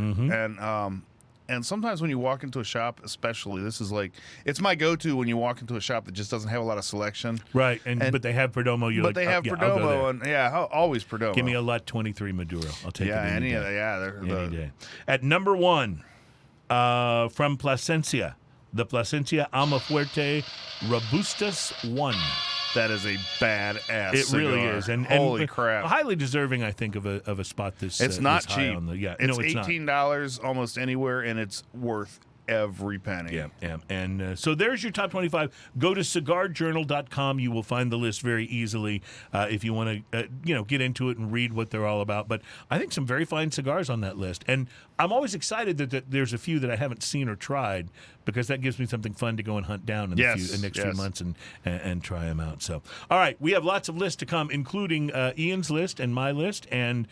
and sometimes when you walk into a shop, especially, this is it's my go-to when you walk into a shop that just doesn't have a lot of selection. Right, but they have Perdomo. You're But like, they have yeah, I'll go Perdomo, there. and always Perdomo. Give me a Lot 23 Maduro. I'll take it any day. Any day. At number 1, from Plasencia, the Plasencia Almafuerte Robustus 1. That is a badass It cigar. really is, and holy crap! highly deserving, I think, of a spot this. It's not this high cheap. on the, it's it's not. $18 almost anywhere, and it's worth every penny. Yeah. And so there's your top 25. Go to cigarjournal.com. You will find the list very easily if you want to, get into it and read what they're all about. But I think some very fine cigars on that list. And I'm always excited that there's a few that I haven't seen or tried because that gives me something fun to go and hunt down in the next few months and try them out. So, all right, we have lots of lists to come, including Ian's list and my list. And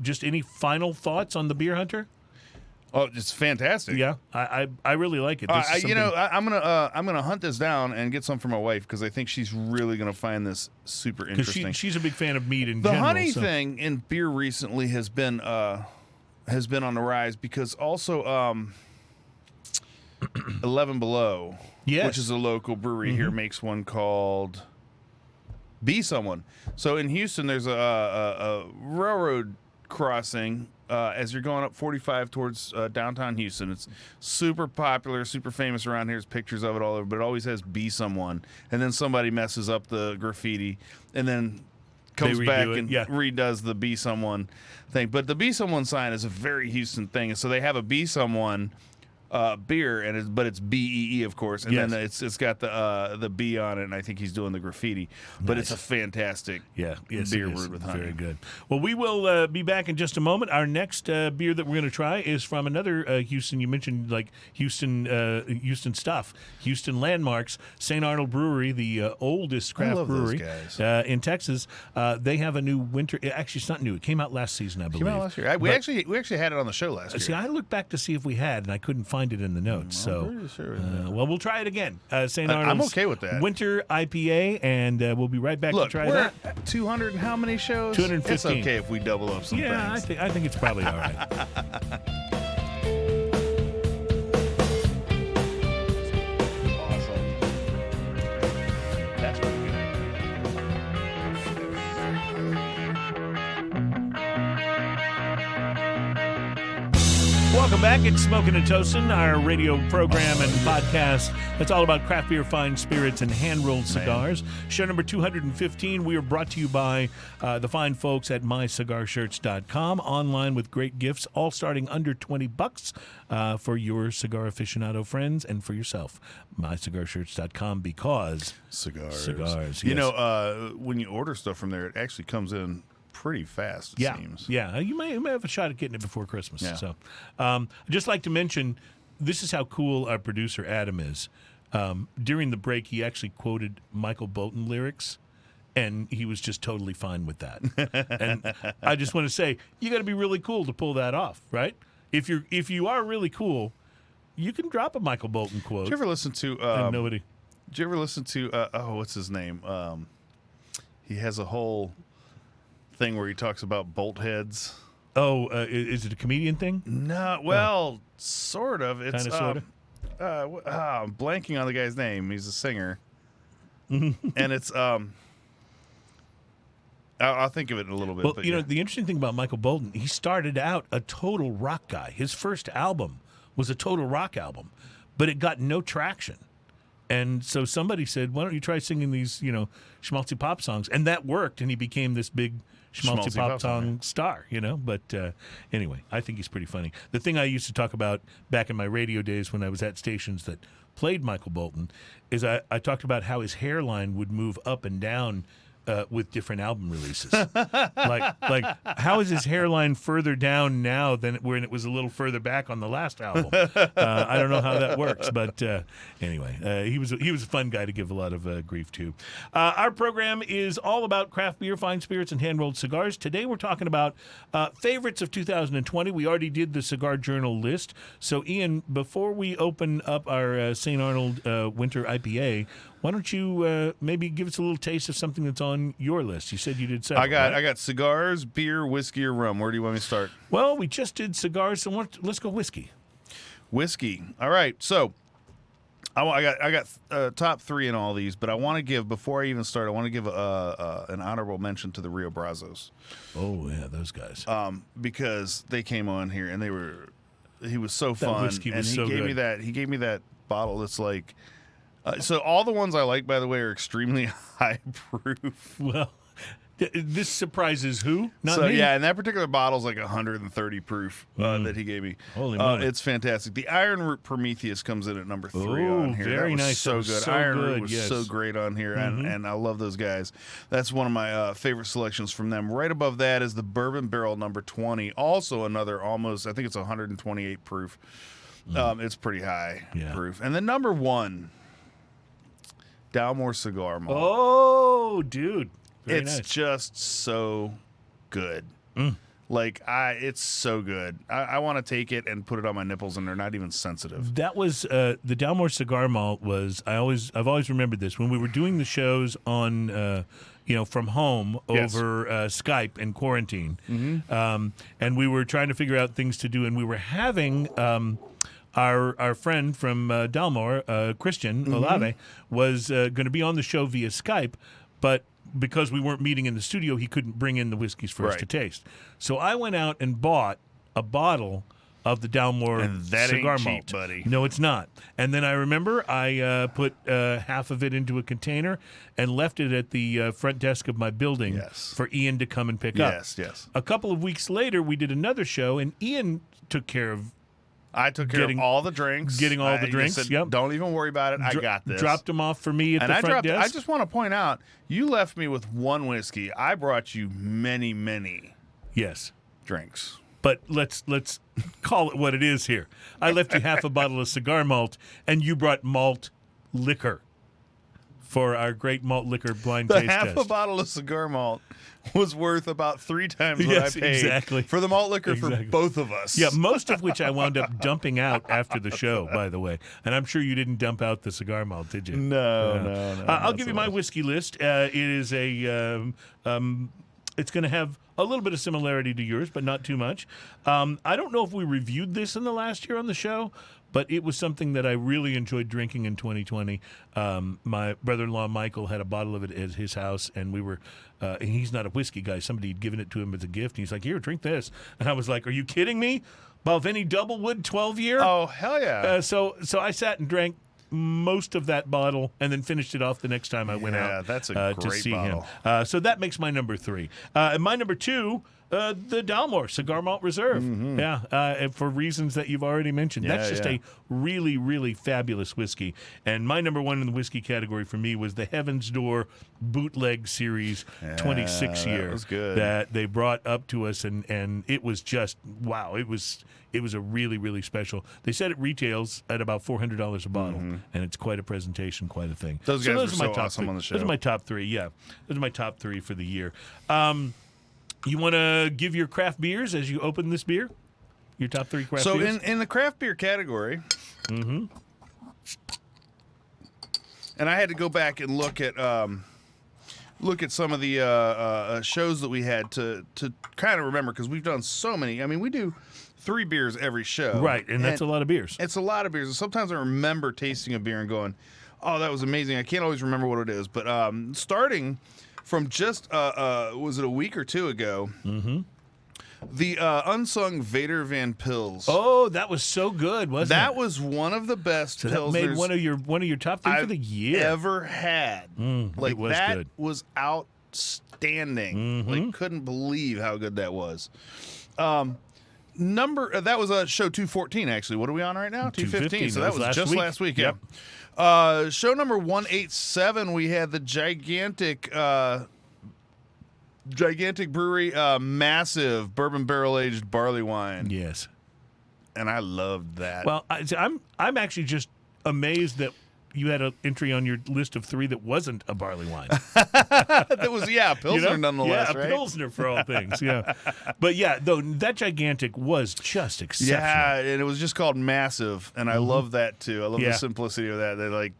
just any final thoughts on the Beer Hunter? Oh, it's fantastic. Yeah, I really like it. I'm gonna hunt this down and get some for my wife because I think she's really gonna find this super interesting. Because she's a big fan of meat in the general. honey thing in beer recently has been on the rise because also 11 Below, which is a local brewery here, makes one called Be Someone. So in Houston, there's a railroad crossing. As you're going up 45 towards downtown Houston. It's super popular, super famous around here. There's pictures of it all over, but it always has Be Someone. And then somebody messes up the graffiti and then comes back and redoes the Be Someone thing. But the Be Someone sign is a very Houston thing. So they have a Be Someone beer, and but it's BEE, of course, and then it's got the B on it, and I think he's doing the graffiti. But it's a fantastic beer brewed with honey. Very good. Well, we will be back in just a moment. Our next beer that we're going to try is from another Houston. You mentioned like Houston stuff, Houston landmarks. St. Arnold Brewery, the oldest craft brewery in Texas. They have a new winter. Actually, it's not new. It came out last season, I believe. Came out last year. We actually had it on the show last year. See, I looked back to see if we had, and I couldn't find it in the notes. I'm pretty sure. Well, we'll try it again. St. Arnold's. I'm okay with that. Winter IPA, and we'll be right back to try we're that. At 200 and how many shows? 215. It's okay if we double up some things. I think it's probably all right. Welcome back. It's Smoking and Toasting, our radio program and podcast that's all about craft beer, fine spirits, and hand-rolled cigars. Show number 215. We are brought to you by the fine folks at mycigarshirts.com, online with great gifts, all starting under $20 for your cigar aficionado friends and for yourself. mycigarshirts.com, because cigars. Yes. You know, when you order stuff from there, it actually comes in pretty fast, it seems. Yeah, you may have a shot at getting it before Christmas. Yeah. So, I'd just like to mention, this is how cool our producer Adam is. During the break, he actually quoted Michael Bolton lyrics, and he was just totally fine with that. And I just want to say, you got to be really cool to pull that off, right? If you are really cool, you can drop a Michael Bolton quote. Did you ever listen to? Nobody. Did you ever listen to? What's his name? He has a whole thing where he talks about bolt heads. Oh, is it a comedian thing? No, well, sort of. It's kind of, sort of. I'm blanking on the guy's name. He's a singer, and it's I'll think of it in a little bit. Well, you know, the interesting thing about Michael Bolton, he started out a total rock guy. His first album was a total rock album, but it got no traction. And so somebody said, why don't you try singing these, schmaltzy pop songs? And that worked, and he became this big schmaltzy pop song star, But anyway, I think he's pretty funny. The thing I used to talk about back in my radio days when I was at stations that played Michael Bolton is I talked about how his hairline would move up and down with different album releases. like how is his hairline further down now than when it was a little further back on the last album? I don't know how that works, but anyway, he was a fun guy to give a lot of grief to. Our program is all about craft beer, fine spirits, and hand-rolled cigars. Today we're talking about favorites of 2020. We already did the Cigar Journal list. So, Ian, before we open up our St. Arnold Winter IPA, why don't you maybe give us a little taste of something that's on your list? You said you did several. I got cigars, beer, whiskey, or rum. Where do you want me to start? Well, we just did cigars, so let's go whiskey. Whiskey. All right. So I got top three in all these, but I want to give, before I even start, I want to give an honorable mention to the Rio Brazos. Oh yeah, those guys. Because they came on here and he was so fun. That whiskey was so good. He gave me that bottle that's like. So all the ones I like, by the way, are extremely high proof. Well, this surprises who? Not me. Yeah, and that particular bottle is like 130 proof that he gave me. Holy moly. It's fantastic. The Iron Root Prometheus comes in at number 3 on here. Very nice. So good. So Iron good, Root was so great on here, and I love those guys. That's one of my favorite selections from them. Right above that is the Bourbon Barrel number 20. Also another almost, I think it's 128 proof. It's pretty high proof. And then number 1. Dalmore Cigar Malt. Oh, dude. Very nice. Just so good. It's so good. I want to take it and put it on my nipples, and they're not even sensitive. That was the Dalmore Cigar Malt was. I've always remembered this when we were doing the shows on from home over Skype in quarantine, and we were trying to figure out things to do, and we were having. Our friend from Dalmore, Christian Olave, was going to be on the show via Skype, but because we weren't meeting in the studio, he couldn't bring in the whiskeys for us to taste. So I went out and bought a bottle of the Dalmore Cigar ain't Malt. cheap, buddy. No, it's not. And then I remember I put half of it into a container and left it at the front desk of my building for Ian to come and pick up. Yes. A couple of weeks later, we did another show, and Ian took care of I took care of all the drinks. Getting all the drinks, said, yep. Don't even worry about it. I got this. Dropped them off for me at the front desk. I just want to point out, you left me with one whiskey. I brought you many, many drinks. But let's call it what it is here. I left you half a bottle of cigar malt, and you brought malt liquor for our great malt liquor blind taste test. Half a bottle of cigar malt was worth about 3 times what I paid for the malt liquor for both of us. Yeah, most of which I wound up dumping out after the show, by the way. And I'm sure you didn't dump out the cigar malt, did you? No. I'll give you my whiskey list. It is it's going to have a little bit of similarity to yours, but not too much. I don't know if we reviewed this in the last year on the show, but it was something that I really enjoyed drinking in 2020. My brother-in-law, Michael, had a bottle of it at his house, and we were and he's not a whiskey guy. Somebody had given it to him as a gift, and he's like, here, drink this. And I was like, are you kidding me? Balvenie Doublewood 12-year? Oh, hell yeah. So I sat and drank most of that bottle and then finished it off the next time I went out that's a to great see bottle. him. So that makes my number 3. And my number 2, the Dalmore Cigar Malt Reserve. Mm-hmm. And for reasons that you've already mentioned. That's just a really, really fabulous whiskey. And my number 1 in the whiskey category for me was the Heaven's Door Bootleg Series 26 year. That was good. That they brought up to us, and it was just, wow, it was a really, really special. They said it retails at about $400 a bottle, and it's quite a presentation, quite a thing. Those guys are were so my top awesome 3. on the show. Those are my top 3, yeah. Those are my top 3 for the year. You want to give your craft beers as you open this beer? Your top 3 craft beers? So in the craft beer category, and I had to go back and look at some of the shows that we had to kind of remember, because we've done so many. I mean, we do 3 beers every show. Right, and that's a lot of beers. It's a lot of beers. And sometimes I remember tasting a beer and going, oh, that was amazing. I can't always remember what it is. But starting from just, was it a week or 2 ago, the unsung Vader Van Pils. Oh, that was so good, wasn't it? That was one of the best So that Pilsners made one of your top 3 for the year. ever had. It was that good. was outstanding. Like, couldn't believe how good that was. That was show 214, actually. What are we on right now? 215. So that was just last week. Yep. Show number 187, we had the gigantic brewery, massive bourbon barrel-aged barley wine. Yes. And I loved that. Well, I'm actually just amazed that you had an entry on your list of 3 that wasn't a barley wine. That was, Pilsner nonetheless, yeah, right? Pilsner for all things, yeah. But yeah, though, that gigantic was just exceptional. Yeah, and it was just called Massive, and I love that too. I love the simplicity of that. They're like,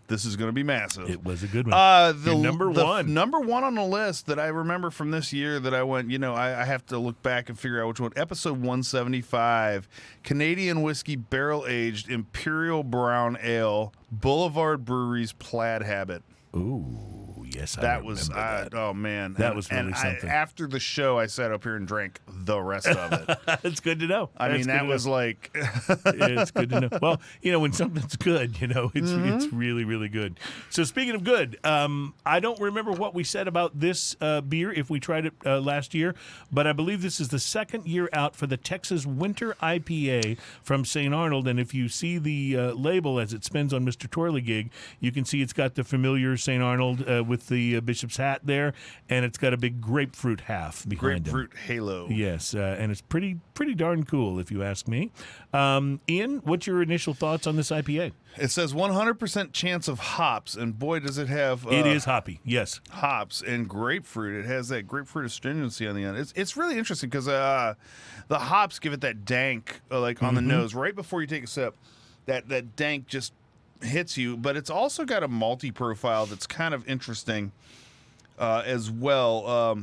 this is going to be massive. It was a good one. The number 1. Number 1 on the list that I remember from this year that I went, I have to look back and figure out which one. Episode 175, Canadian Whiskey Barrel-Aged Imperial Brown Ale, Boulevard Brewery's Plaid Habit. Ooh, yes, I remember that. Oh, man. That was really something. After the show, I sat up here and drank the rest of it. It's good to know. I mean, that was like... It's good to know. Well, when something's good, it's really, really good. So speaking of good, I don't remember what we said about this beer if we tried it last year, but I believe this is the 2nd year out for the Texas Winter IPA from St. Arnold. And if you see the label as it spins on Mr. Twirlygig, you can see it's got the familiar St. Arnold with the bishop's hat there, and it's got a big grapefruit half behind Grapefruit halo. Yes, and it's pretty darn cool, if you ask me. Ian, what's your initial thoughts on this IPA? It says 100% chance of hops, and boy, does it have... it is hoppy, yes. Hops and grapefruit. It has that grapefruit astringency on the end. It's really interesting because the hops give it that dank, on the nose, right before you take a sip. That dank just hits you, but it's also got a malty profile that's kind of interesting as well.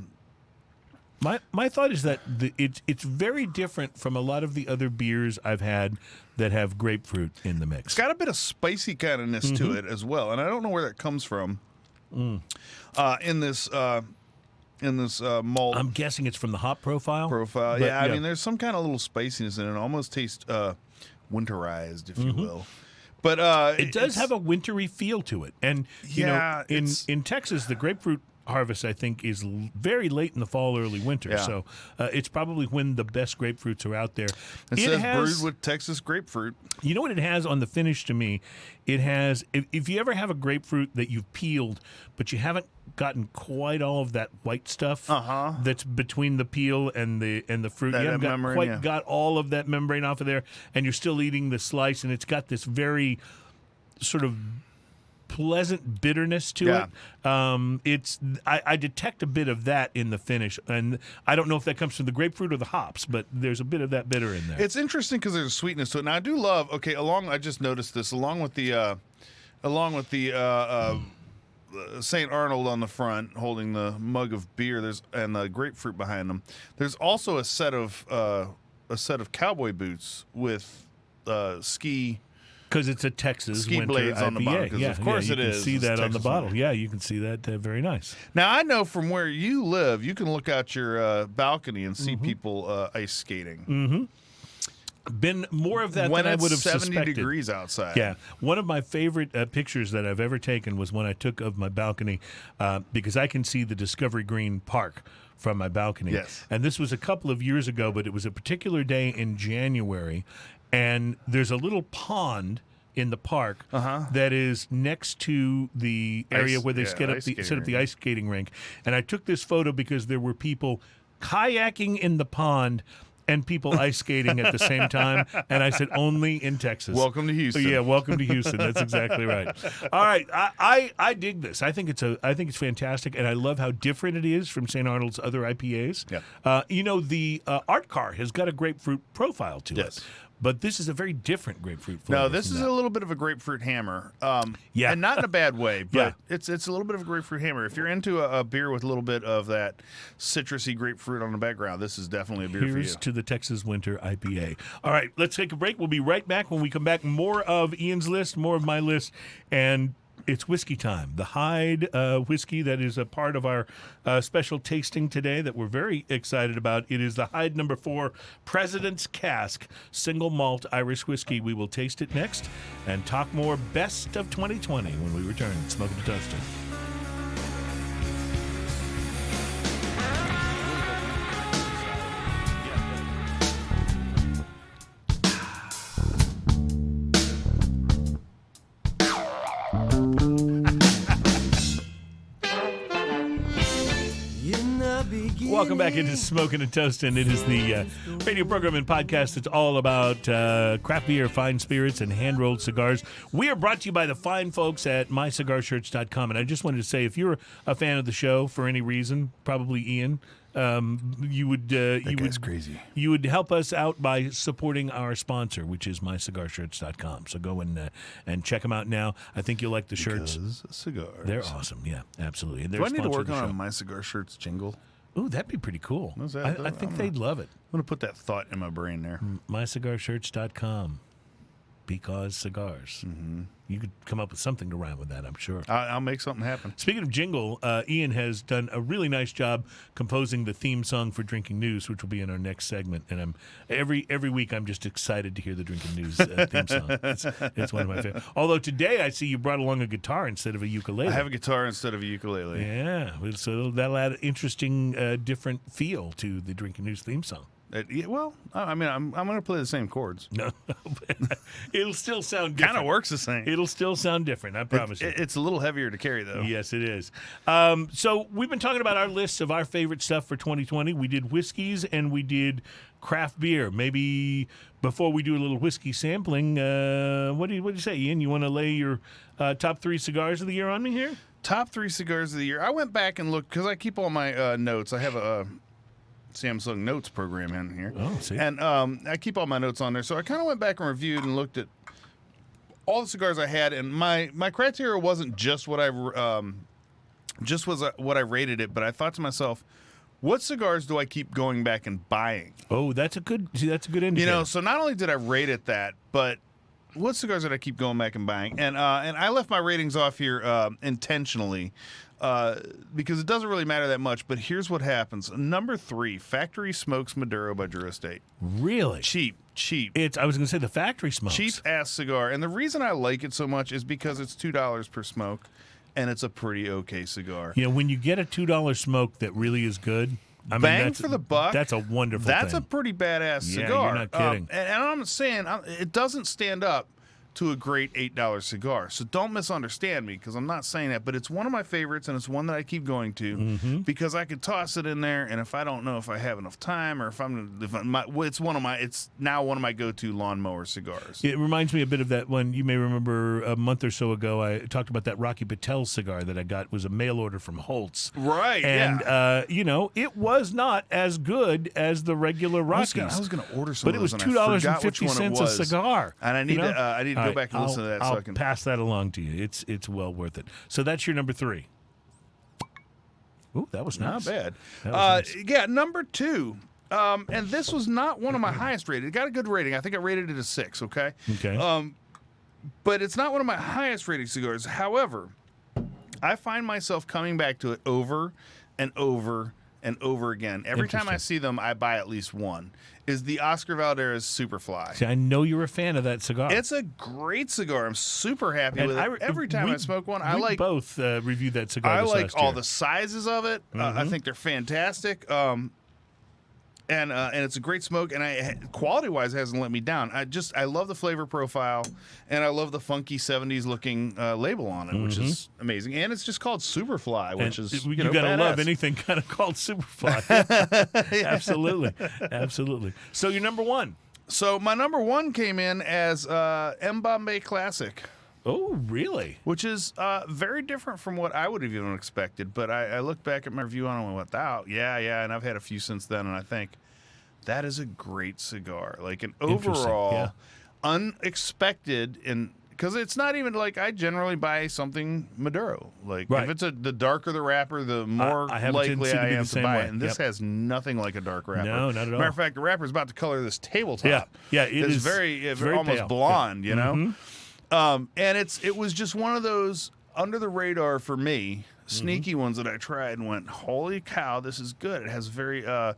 My thought is that it's very different from a lot of the other beers I've had that have grapefruit in the mix. It's got a bit of spicy kindness to it as well, and I don't know where that comes from in this malt. I'm guessing it's from the hop profile. But, I mean, there's some kind of little spiciness in it. It almost tastes winterized, if you will. But it does have a wintry feel to it, and in Texas, the grapefruit harvest, I think, is very late in the fall, early winter. Yeah. So it's probably when the best grapefruits are out there. It says brewed with Texas grapefruit. You know what it has on the finish to me? It has, if you ever have a grapefruit that you've peeled, but you haven't gotten quite all of that white stuff that's between the peel and the fruit. That you haven't membrane, quite got all of that membrane off of there, and you're still eating the slice, and it's got this very sort of pleasant bitterness to it. I detect a bit of that in the finish, and I don't know if that comes from the grapefruit or the hops, but there's a bit of that bitter in there. It's interesting because there's a sweetness to it. Now I do love. Okay, I just noticed this along with the St. Arnold on the front holding the mug of beer. And the grapefruit behind them. There's also a set of cowboy boots with ski. Because it's a Texas ski winter blades IPA. on the bottom. Yeah, of course you it can is. see It's that on Texas the bottle. winter. Yeah, you can see that. Very nice. Now I know from where you live, you can look out your balcony and see people ice skating. Mm-hmm. Been more of that when than I it's would have 70 suspected. degrees outside. Yeah, one of my favorite pictures that I've ever taken was one I took of my balcony because I can see the Discovery Green Park from my balcony. Yes. And this was a couple of years ago, but it was a particular day in January, and there's a little pond in the park that is next to the area where they set up the ice skating rink. And I took this photo because there were people kayaking in the pond and people ice skating at the same time. And I said, only in Texas. Welcome to Houston. Yeah, welcome to Houston. That's exactly right. All right, I dig this. I think it's fantastic, and I love how different it is from St. Arnold's other IPAs. Yeah. The Art Car has got a grapefruit profile to Yes. it. But this is a very different grapefruit flavor. No, this is a a little bit of a grapefruit hammer. Yeah. And not in a bad way, but Yeah. it's a little bit of a grapefruit hammer. If you're into a beer with a little bit of that citrusy grapefruit on the background, this is definitely a beer for you. Here's to the Texas Winter IPA. All right, let's take a break. We'll be right back. When we come back, more of Ian's list, more of my list, and it's whiskey time. The Hyde whiskey that is a part of our special tasting today that we're very excited about. It is the Hyde No. 4 President's Cask Single Malt Irish Whiskey. We will taste it next and talk more best of 2020 when we return. Smoking and Toasting. Welcome back into Smoking and Toasting. It is the radio program and podcast that's all about craft beer, fine spirits, and hand-rolled cigars. We are brought to you by the fine folks at mycigarshirts.com. And I just wanted to say, if you're a fan of the show for any reason, probably Ian, you would crazy. You would help us out by supporting our sponsor, which is mycigarshirts.com. So go and check them out now. I think you'll like the shirts. Because cigars. They're awesome. Yeah, absolutely. And Do they're I need to sponsor work of the on show. a My Cigar Shirts jingle? Ooh, that'd be pretty cool. What's that? I think they'd love it. I'm going to put that thought in my brain there. mycigarshirts.com. Because cigars. Mm-hmm. You could come up with something to rhyme with that, I'm sure. I'll make something happen. Speaking of jingle, Ian has done a really nice job composing the theme song for Drinking News, which will be in our next segment. And every week I'm just excited to hear the Drinking News theme song. It's one of my favorites. Although today I see you brought along a guitar instead of a ukulele. I have a guitar instead of a ukulele. Yeah, so that'll add an interesting, different feel to the Drinking News theme song. Well, I mean, I'm going to play the same chords. No, it'll still sound different. Kind of works the same. It'll still sound different, I promise you. It's a little heavier to carry, though. Yes, it is. So we've been talking about our lists of our favorite stuff for 2020. We did whiskeys and we did craft beer. Maybe before we do a little whiskey sampling, what do you say, Ian? You want to lay your top 3 cigars of the year on me here? Top 3 cigars of the year. I went back and looked, because I keep all my notes. I have a Samsung Notes program in here. Oh, see. And I keep all my notes on there. So I kind of went back and reviewed and looked at all the cigars I had, and my criteria wasn't just what I rated it, but I thought to myself, what cigars do I keep going back and buying? Oh, that's a good indicator. You know, so not only did I rate it that, but what cigars did I keep going back and buying? And I left my ratings off here intentionally. Because it doesn't really matter that much, but here's what happens. Number 3, Factory Smokes Maduro by Drew Estate. Really? Cheap. I was going to say the Factory Smokes. Cheap-ass cigar. And the reason I like it so much is because it's $2 per smoke. and it's a pretty okay cigar. You know, when you get a $2 smoke that really is good, I mean, Bang for the buck. That's a wonderful That's thing. a pretty badass Yeah, cigar. you're not kidding. And I'm saying it doesn't stand up to a great $8 cigar. So don't misunderstand me, because I'm not saying that, but it's one of my favorites, and it's one that I keep going to because I could toss it in there, and if I don't know if I have enough time, or it's now one of my go-to lawnmower cigars. It reminds me a bit of that one. You may remember a month or so ago, I talked about that Rocky Patel cigar that I got. It was a mail order from Holtz. Right, and, you know, it was not as good as the regular Rockies. I was going to order some but of it was those, and I forgot which one it $2.50 a was. cigar. And I need to go back and listen to that. I'll So I can pass that along to you. It's well worth it. So that's your number 3. Ooh, that was nice. Not bad. That was nice. Yeah, number 2. And this was not one of my highest rated. It got a good rating. I think I rated it a 6, okay? Okay. But it's not one of my highest rated cigars. However, I find myself coming back to it over and over and over again. Every time I see them, I buy at least one. Is the Oscar Valdez Superfly. See, I know you're a fan of that cigar. It's a great cigar. I'm super happy with it. Every time I smoke one, I like both reviewed that cigar. I this like last all year. the sizes of it. I think they're fantastic. And it's a great smoke, and quality-wise, it hasn't let me down. I love the flavor profile, and I love the funky 70s looking label on it, which is amazing. And it's just called Superfly, which is you gotta love anything kind of called Superfly. Absolutely. So your number 1. So my number 1 came in as M. Bombay Classic. Oh, really? Which is very different from what I would have even expected. But I looked back at my review on it and went, wow, yeah, and I've had a few since then, and I think that is a great cigar. Like an overall unexpected, and because it's not even like I generally buy something Maduro. Like if it's the darker the wrapper, the more likely I am to buy it. And this has nothing like a dark wrapper. No, not at all. Matter of fact, the wrapper is about to color this tabletop. Yeah, it's very almost pale. blonde, you know. And it was just one of those under the radar for me, sneaky ones that I tried and went, holy cow, this is good. It has very, if I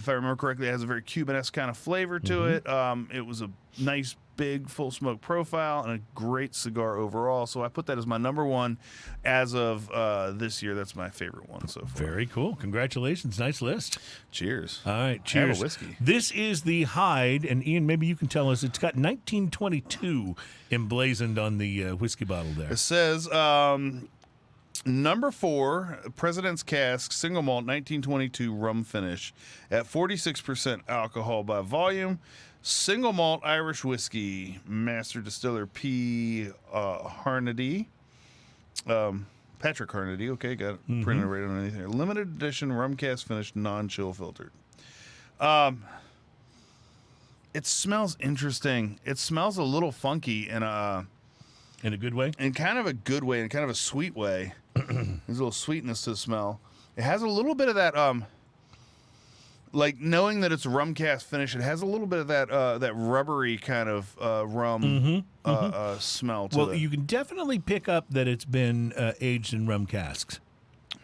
remember correctly, it has a very Cuban-esque kind of flavor to it. It was a nice, big, full smoke profile and a great cigar overall. So I put that as my number 1 as of this year. That's my favorite one so far. Very cool. Congratulations. Nice list. Cheers. All right. Cheers. Have a whiskey. This is the Hyde, and Ian, maybe you can tell us. It's got 1922 emblazoned on the whiskey bottle there. It says number 4, President's Cask, single malt, 1922 rum finish at 46% alcohol by volume. Single malt Irish whiskey, master distiller P. Harnedy. Patrick Harnedy, okay, got it printed right underneath there. Limited edition rum cast finished, non-chill filtered. It smells interesting. It smells a little funky in a good way? In kind of a good way, in kind of a sweet way. There's a little sweetness to the smell. It has a little bit of that like knowing that it's a rum cast finish, it has a little bit of that rubbery kind of rum smell to it. Well, you can definitely pick up that it's been aged in rum casks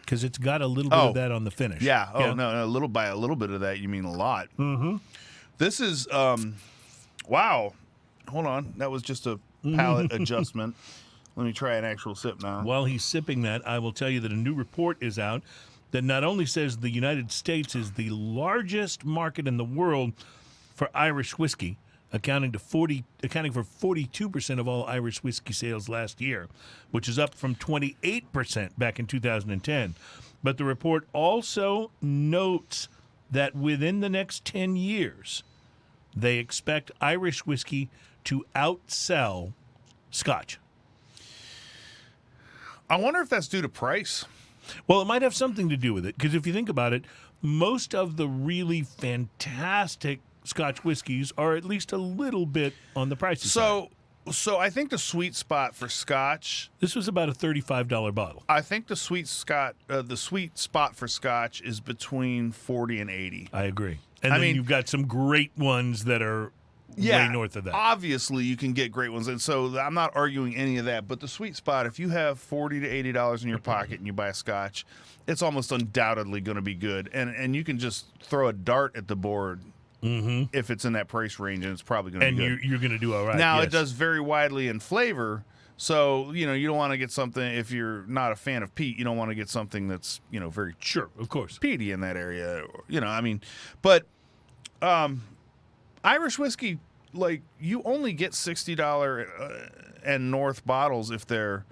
because it's got a little bit of that on the finish. Yeah. Oh, no, a little bit of that, you mean a lot. This is, wow. Hold on. That was just a palate adjustment. Let me try an actual sip now. While he's sipping that, I will tell you that a new report is out that not only says the United States is the largest market in the world for Irish whiskey, accounting for 42% of all Irish whiskey sales last year, which is up from 28% back in 2010. But the report also notes that within the next 10 years, they expect Irish whiskey to outsell Scotch. I wonder if that's due to price. Well, it might have something to do with it, because if you think about it, most of the really fantastic Scotch whiskeys are at least a little bit on the pricey side. So I think the sweet spot for Scotch. This was about a $35 bottle. I think the sweet spot for Scotch is between 40 and 80. I agree. And then you've got some great ones that are way north of that. Obviously, you can get great ones, and so I'm not arguing any of that. But the sweet spot, if you have $40 to $80 in your pocket and you buy a Scotch, it's almost undoubtedly going to be good, and you can just throw a dart at the board. If it's in that price range, and it's probably going to be good. And you're going to do all right. Now, yes. it does very widely in flavor, So, you don't want to get something, if you're not a fan of peat, you don't want to get something that's, very Sure, of course. peaty in that area. But Irish whiskey, like, you only get $60 and north bottles if they're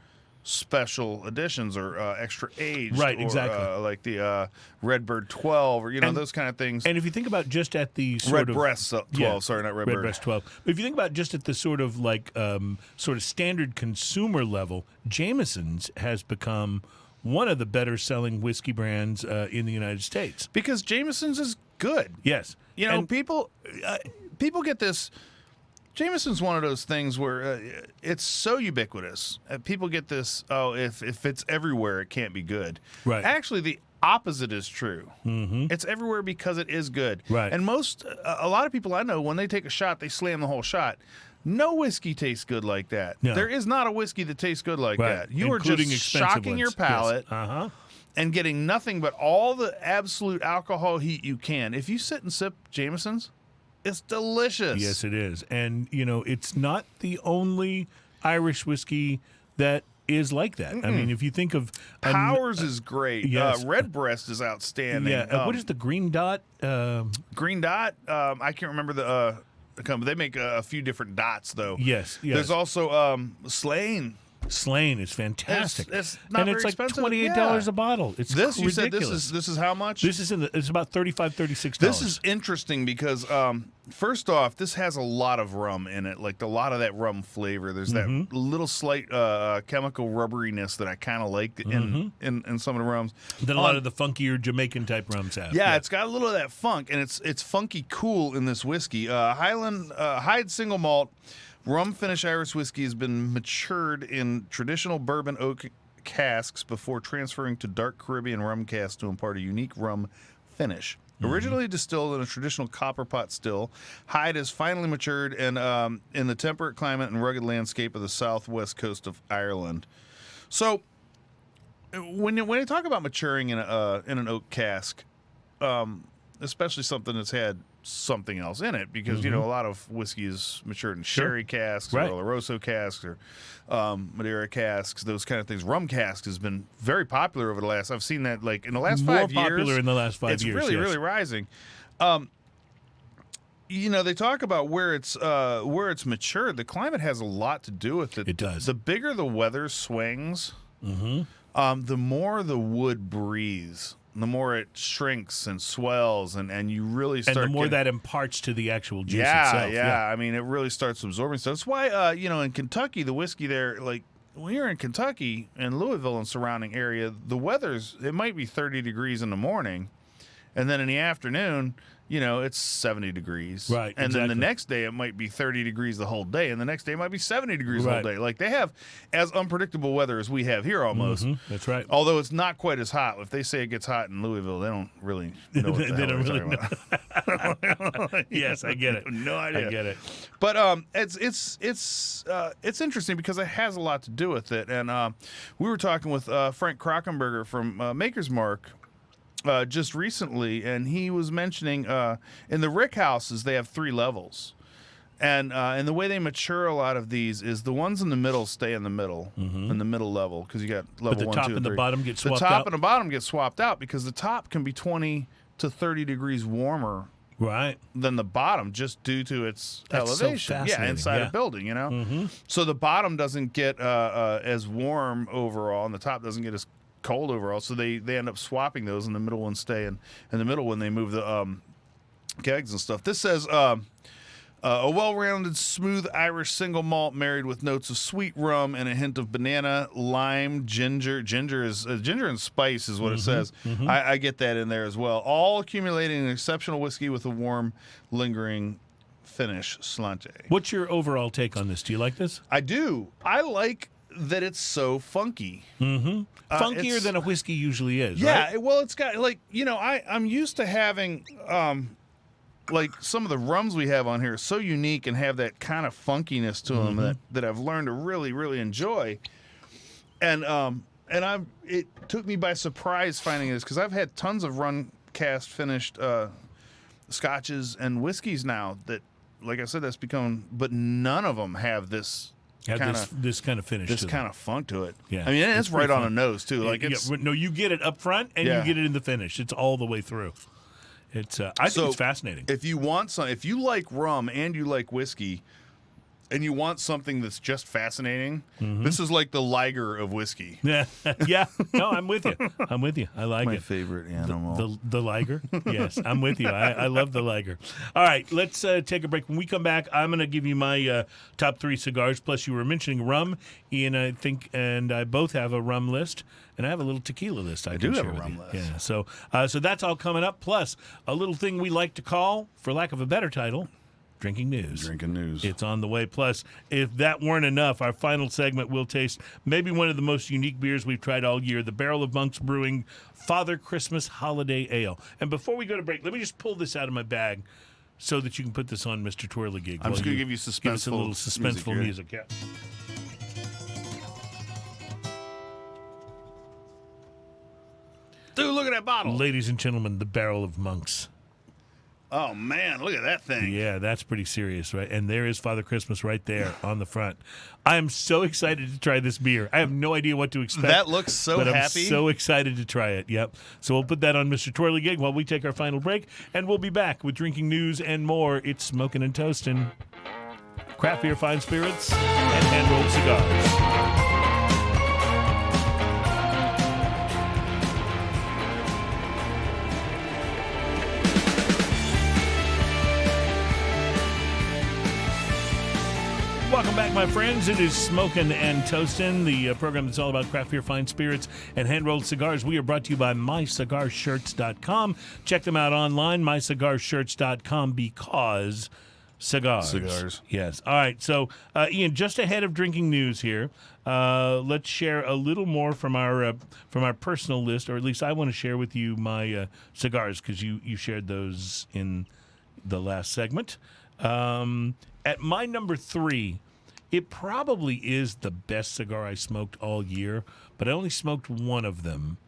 special editions or extra aged. Right, or, exactly. like the Redbird 12 or, those kind of things. And if you think about just at the sort of... Redbreast 12, Yeah, sorry, not Redbird. Redbreast 12. But if you think about just at the sort of like sort of standard consumer level, Jameson's has become one of the better selling whiskey brands in the United States. Because Jameson's is good. Yes. And People get this. Jameson's one of those things where it's so ubiquitous. People get this, if it's everywhere, it can't be good. Right. Actually, the opposite is true. Mm-hmm. It's everywhere because it is good. Right. And a lot of people I know, when they take a shot, they slam the whole shot. No whiskey tastes good like that. No. There is not a whiskey that tastes good like Right. that. You Including are just expensive shocking ones. your palate. Yes. Uh-huh. And getting nothing but all the absolute alcohol heat you can. If you sit and sip Jameson's, it's delicious. Yes, it is. And, it's not the only Irish whiskey that is like that. I mean, if you think of... Powers is great. Yes. Redbreast is outstanding. Yeah. What is the Green Dot? Green Dot? I can't remember the company. They make a few different dots, though. Yes. There's also Slane. Slane is fantastic. It's not and very it's like expensive. $28 a bottle. It's This you ridiculous. said this is how much? This is it's about $35, $36. This is interesting because first off, this has a lot of rum in it, like a lot of that rum flavor. There's that little slight chemical rubberiness that I kind of like in some of the rums. That a lot of the funkier Jamaican type rums have. Yeah, it's got a little of that funk, and it's funky cool in this whiskey. Hyde single malt. Rum finish Irish whiskey has been matured in traditional bourbon oak casks before transferring to dark Caribbean rum casks to impart a unique rum finish. Originally distilled in a traditional copper pot still, Hyde has finally matured in the temperate climate and rugged landscape of the southwest coast of Ireland. So, when you talk about maturing in an oak cask, especially something that's had something else in it, because a lot of whiskey is matured in sherry casks or Oloroso casks or Madeira casks, those kind of things. Rum cask has been very popular over the last. I've seen that like in the last 5 years. More popular in the last 5 years. It's really rising. They talk about where it's matured. The climate has a lot to do with it. It does. The bigger the weather swings, the more the wood breathes. The more it shrinks and swells, and you really start. And the more that imparts to the actual juice itself. itself. Yeah. I mean, it really starts absorbing stuff. That's why, in Kentucky, the whiskey there, like when you're in Kentucky and Louisville and surrounding area, the it might be 30 degrees in the morning, and then in the afternoon, it's 70 degrees. Right. And exactly. then the next day it might be 30 degrees the whole day, and the next day it might be 70 degrees the whole day. Like they have as unpredictable weather as we have here almost. That's right. Although it's not quite as hot. If they say it gets hot in Louisville, they don't really know what the They hell don't they're really talking about. Yes, I get it. No idea. I get it. But it's interesting because it has a lot to do with it. And we were talking with Frank Krockenberger from Maker's Mark just recently, and he was mentioning in the rick houses they have 3 levels, and the way they mature a lot of these is the ones in the middle stay in the middle, in the middle level, because you got level 1, 2, and 3. But the top and the bottom get swapped out? The top and the bottom get swapped out because the top can be 20 to 30 degrees warmer than the bottom just due to its elevation. So inside a building, So the bottom doesn't get as warm overall, and the top doesn't get as cold overall, so they end up swapping those, and the middle ones stay in the middle when they move the kegs and stuff. This says a well-rounded, smooth Irish single malt married with notes of sweet rum and a hint of banana, lime, ginger. Ginger and spice is what it says. I get that in there as well. All accumulating an exceptional whiskey with a warm, lingering finish. Slante. What's your overall take on this? Do you like this? I do. I like that it's so funky. Funkier than a whiskey usually is, yeah, right? Well, it's got, like, I'm used to having, like, some of the rums we have on here are so unique and have that kind of funkiness to them that I've learned to really, really enjoy. And it took me by surprise finding this, because I've had tons of run cast finished scotches and whiskeys now that, like I said, that's become, but none of them have this this kind of finish. This kind of funk to it. Yeah, I mean, it's right on the nose too. Like no, you get it up front and you get it in the finish. It's all the way through. It's I think it's fascinating. If you like rum and you like whiskey, and you want something that's just fascinating, this is like the Liger of whiskey. Yeah. No, I'm with you. I like My it. favorite animal. The Liger? Yes, I'm with you. I love the Liger. All right, let's take a break. When we come back, I'm going to give you my top 3 cigars. Plus, you were mentioning rum. Ian, I think, and I both have a rum list. And I have a little tequila list. I do can have share a with rum you. list. Yeah, so that's all coming up. Plus, a little thing we like to call, for lack of a better title, Drinking News. Drinking News. It's on the way. Plus, if that weren't enough, our final segment will taste maybe one of the most unique beers we've tried all year, the Barrel of Monks Brewing Father Christmas Holiday Ale. And before we go to break, let me just pull this out of my bag so that you can put this on Mr. Twirligig. I'm just going to give you suspenseful Give us a little suspenseful music. Yeah. Dude, look at that bottle. Ladies and gentlemen, the Barrel of Monks. Oh, man, look at that thing. Yeah, that's pretty serious, right? And there is Father Christmas right there on the front. I am so excited to try this beer. I have no idea what to expect. That looks so but happy. I'm so excited to try it. Yep. So we'll put that on Mr. Twirligig while we take our final break, and we'll be back with drinking news and more. It's Smoking and Toasting, craft beer, fine spirits, and hand-rolled cigars. Welcome back, my friends. It is Smokin' and Toastin', the program that's all about craft beer, fine spirits, and hand-rolled cigars. We are brought to you by MyCigarShirts.com. Check them out online, MyCigarShirts.com, because cigars. Yes. All right. So, Ian, just ahead of drinking news here, let's share a little more from our personal list, or at least I want to share with you my cigars, because you shared those in the last segment. At my number 3, it probably is the best cigar I smoked all year, but I only smoked one of them,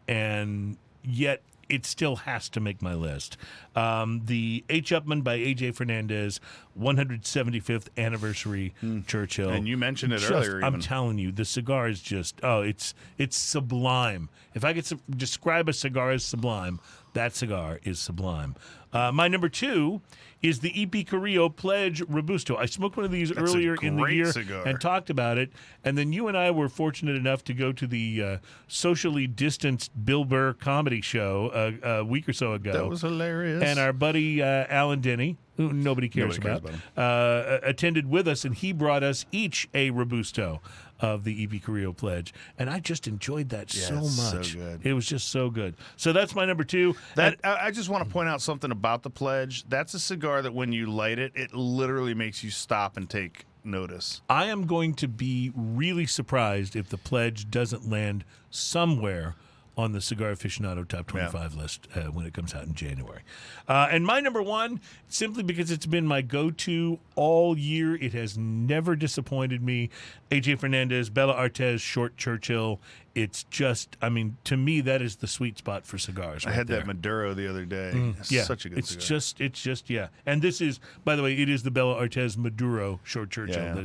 and yet it still has to make my list. The H. Upman by A.J. Fernandez, 175th anniversary Churchill. And you mentioned it earlier. I'm telling you, the cigar is just, it's sublime. If I could describe a cigar as sublime, that cigar is sublime. My number 2 is the EP Carrillo Pledge Robusto. I smoked one of these earlier in the year and talked about it. And then you and I were fortunate enough to go to the socially distanced Bill Burr comedy show a week or so ago. That was hilarious. And our buddy Alan Denny, who nobody cares about attended with us, and he brought us each a Robusto of the EP Carrillo Pledge, and I just enjoyed that so much. So good. It was just so good. So that's my number 2. I just want to point out something about the Pledge. That's a cigar that when you light it, it literally makes you stop and take notice. I am going to be really surprised if the Pledge doesn't land somewhere on the Cigar Aficionado Top 25 list when it comes out in January. And my number 1, simply because it's been my go-to all year. It has never disappointed me. A.J. Fernandez, Bella Artes, Short Churchill. It's just, I mean, to me, that is the sweet spot for cigars. I had that Maduro the other day. Such a good cigar. It's just, yeah. And this is, by the way, it is the Bella Artes Maduro Short Churchill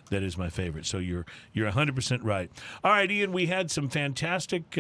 that is my favorite. So you're 100% right. All right, Ian, we had some fantastic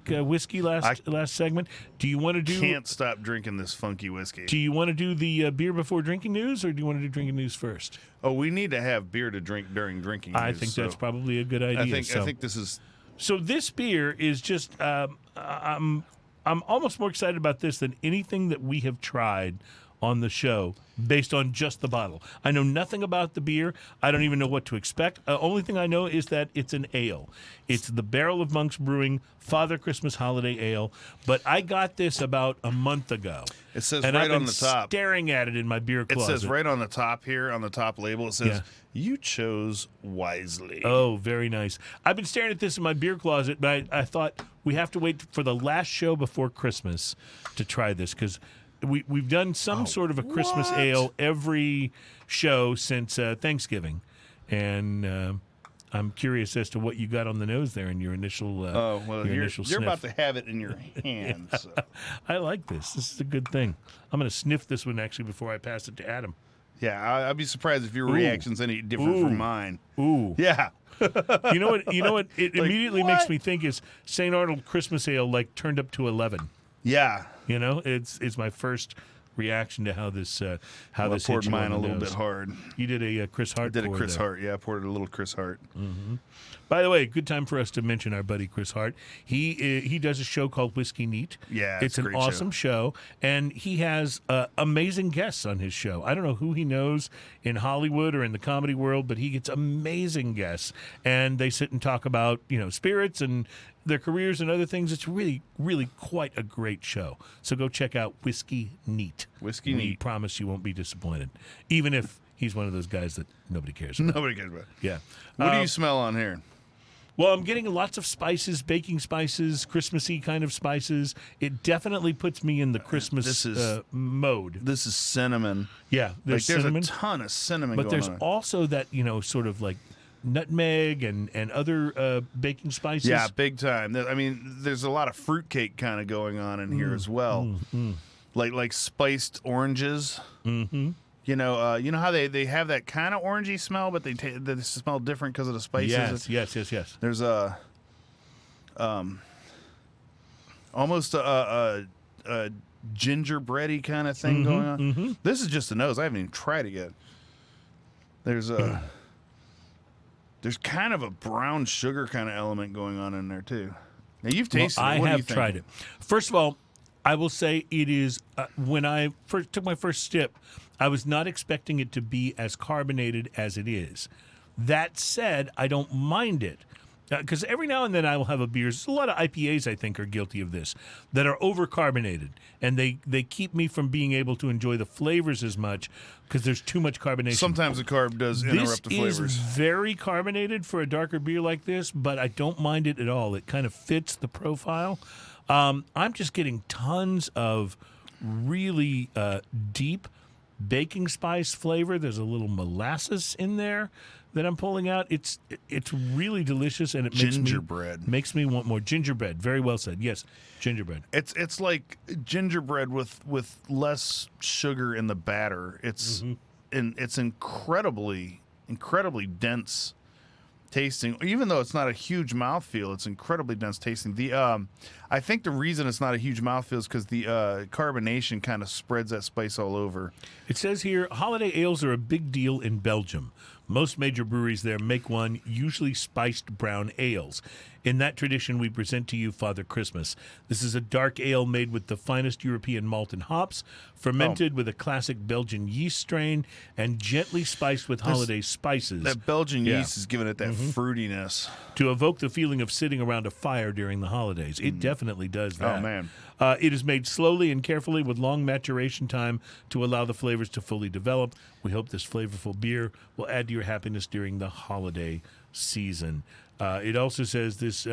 whiskey last segment. Do you want to do? Can't stop drinking this funky whiskey. Do you want to do the beer before drinking news, or do you want to do drinking news first? Oh, we need to have beer to drink during drinking news. I think that's probably a good idea. I think this is. So this beer is just. I'm almost more excited about this than anything that we have tried on the show based on just the bottle. I know nothing about the beer. I don't even know what to expect. Only thing I know is that it's an ale. It's the Barrel of Monks Brewing Father Christmas Holiday Ale. But I got this about a month ago. It says and right I've been on the top. Staring at it in my beer closet. It says right on the top here, on the top label, it says, "You chose wisely." Oh, very nice. I've been staring at this in my beer closet, but I thought we have to wait for the last show before Christmas to try this, because we've done some sort of a Christmas ale every show since Thanksgiving, and I'm curious as to what you got on the nose there in your initial. You're about to have it in your hands. So. I like this. This is a good thing. I'm going to sniff this one actually before I pass it to Adam. Yeah, I'd be surprised if your reaction's any different from mine. Ooh. Yeah. You know what? It Like, immediately what? makes me think is St. Arnold Christmas Ale like turned up to 11. Yeah. You know, it's my first reaction to how this how this poured hit you on mine the a little nose. bit hard. You did a Chris Hart. I did a pour Chris there. Hart. Yeah, I poured a little Chris Hart. By the way, good time for us to mention our buddy Chris Hart. He does a show called Whiskey Neat. Yeah, it's it's a an great awesome show, and he has amazing guests on his show. I don't know who he knows in Hollywood or in the comedy world, but he gets amazing guests, and they sit and talk about spirits and their careers and other things. It's really, really quite a great show. So go check out Whiskey Neat. Whiskey We Neat. promise you won't be disappointed, even if he's one of those guys that nobody cares about. Nobody cares about it. Yeah. What do you smell on here? Well, I'm getting lots of spices, baking spices, Christmassy kind of spices. It definitely puts me in the Christmas mode. This is cinnamon. Yeah, there's cinnamon. a ton of cinnamon But going there's on. also that, sort of like nutmeg and other baking spices. Yeah, big time. I mean, there's a lot of fruitcake kind of going on in here as well. Like spiced oranges. Mm-hmm. You know how they have that kind of orangey smell, but they smell different because of the spices. Yes. There's almost a gingerbready kind of thing going on. Mm-hmm. This is just the nose. I haven't even tried it yet. There's kind of a brown sugar kind of element going on in there too. Now you've tasted it. I What do you have think? tried it. First of all, I will say it is, when I first took my first sip, I was not expecting it to be as carbonated as it is. That said, I don't mind it. Because every now and then I will have a beer. A lot of IPAs, I think, are guilty of this, that are over-carbonated. And they keep me from being able to enjoy the flavors as much because there's too much carbonation. Sometimes the carb does interrupt the flavors. This is very carbonated for a darker beer like this, but I don't mind it at all. It kind of fits the profile. I'm just getting tons of really deep baking spice flavor. There's a little molasses in there that I'm pulling out. It's really delicious, and it makes me want more gingerbread. Very well said. Yes, gingerbread. It's like gingerbread with less sugar in the batter. It's it's incredibly dense tasting. Even though it's not a huge mouthfeel, it's incredibly dense tasting. I think the reason it's not a huge mouthfeel is because the carbonation kind of spreads that spice all over. It says here, holiday ales are a big deal in Belgium. Most major breweries there make one, usually spiced brown ales. In that tradition, we present to you Father Christmas. This is a dark ale made with the finest European malt and hops, fermented with a classic Belgian yeast strain, and gently spiced with holiday spices. That Belgian yeast is giving it that fruitiness. To evoke the feeling of sitting around a fire during the holidays. It definitely does that. Oh, man. It is made slowly and carefully with long maturation time to allow the flavors to fully develop. We hope this flavorful beer will add to your happiness during the holiday season. It also says this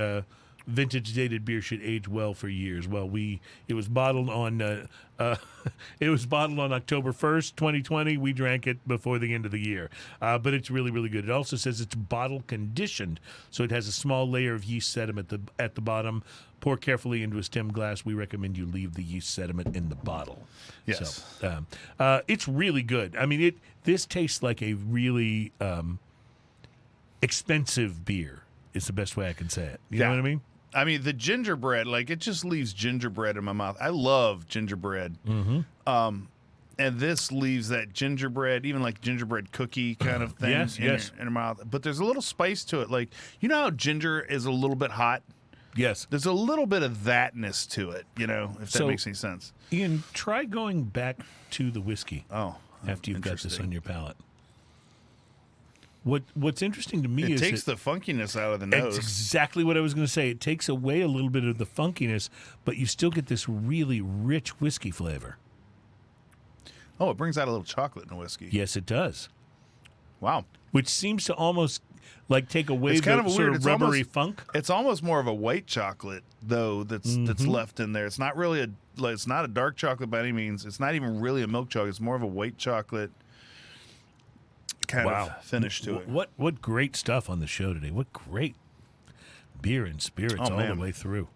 vintage dated beer should age well for years. Well, it was bottled on October 1st, 2020. We drank it before the end of the year, but it's really, really good. It also says it's bottle conditioned, so it has a small layer of yeast sediment at the bottom. Pour carefully into a stem glass. We recommend you leave the yeast sediment in the bottle. Yes. So, it's really good. I mean, this tastes like a really expensive beer. Is the best way I can say it. You know what I mean? I mean, the gingerbread, it just leaves gingerbread in my mouth. I love gingerbread. Mm-hmm. And this leaves that gingerbread, even like gingerbread cookie kind of thing in your mouth. But there's a little spice to it. Like, you know how ginger is a little bit hot? Yes. There's a little bit of thatness to it, if that makes any sense. Ian, try going back to the whiskey after you've got this on your palate. What's interesting to me is it takes the funkiness out of the nose. That's exactly what I was going to say. It takes away a little bit of the funkiness, but you still get this really rich whiskey flavor. Oh, it brings out a little chocolate in the whiskey. Yes, it does. Wow. Which seems to almost take away it's kind of sort weird. of rubbery funk. It's almost more of a white chocolate though that's left in there. It's not really it's not a dark chocolate by any means. It's not even really a milk chocolate. It's more of a white chocolate kind of finish to it. What great stuff on the show today. What great beer and spirits all the way through.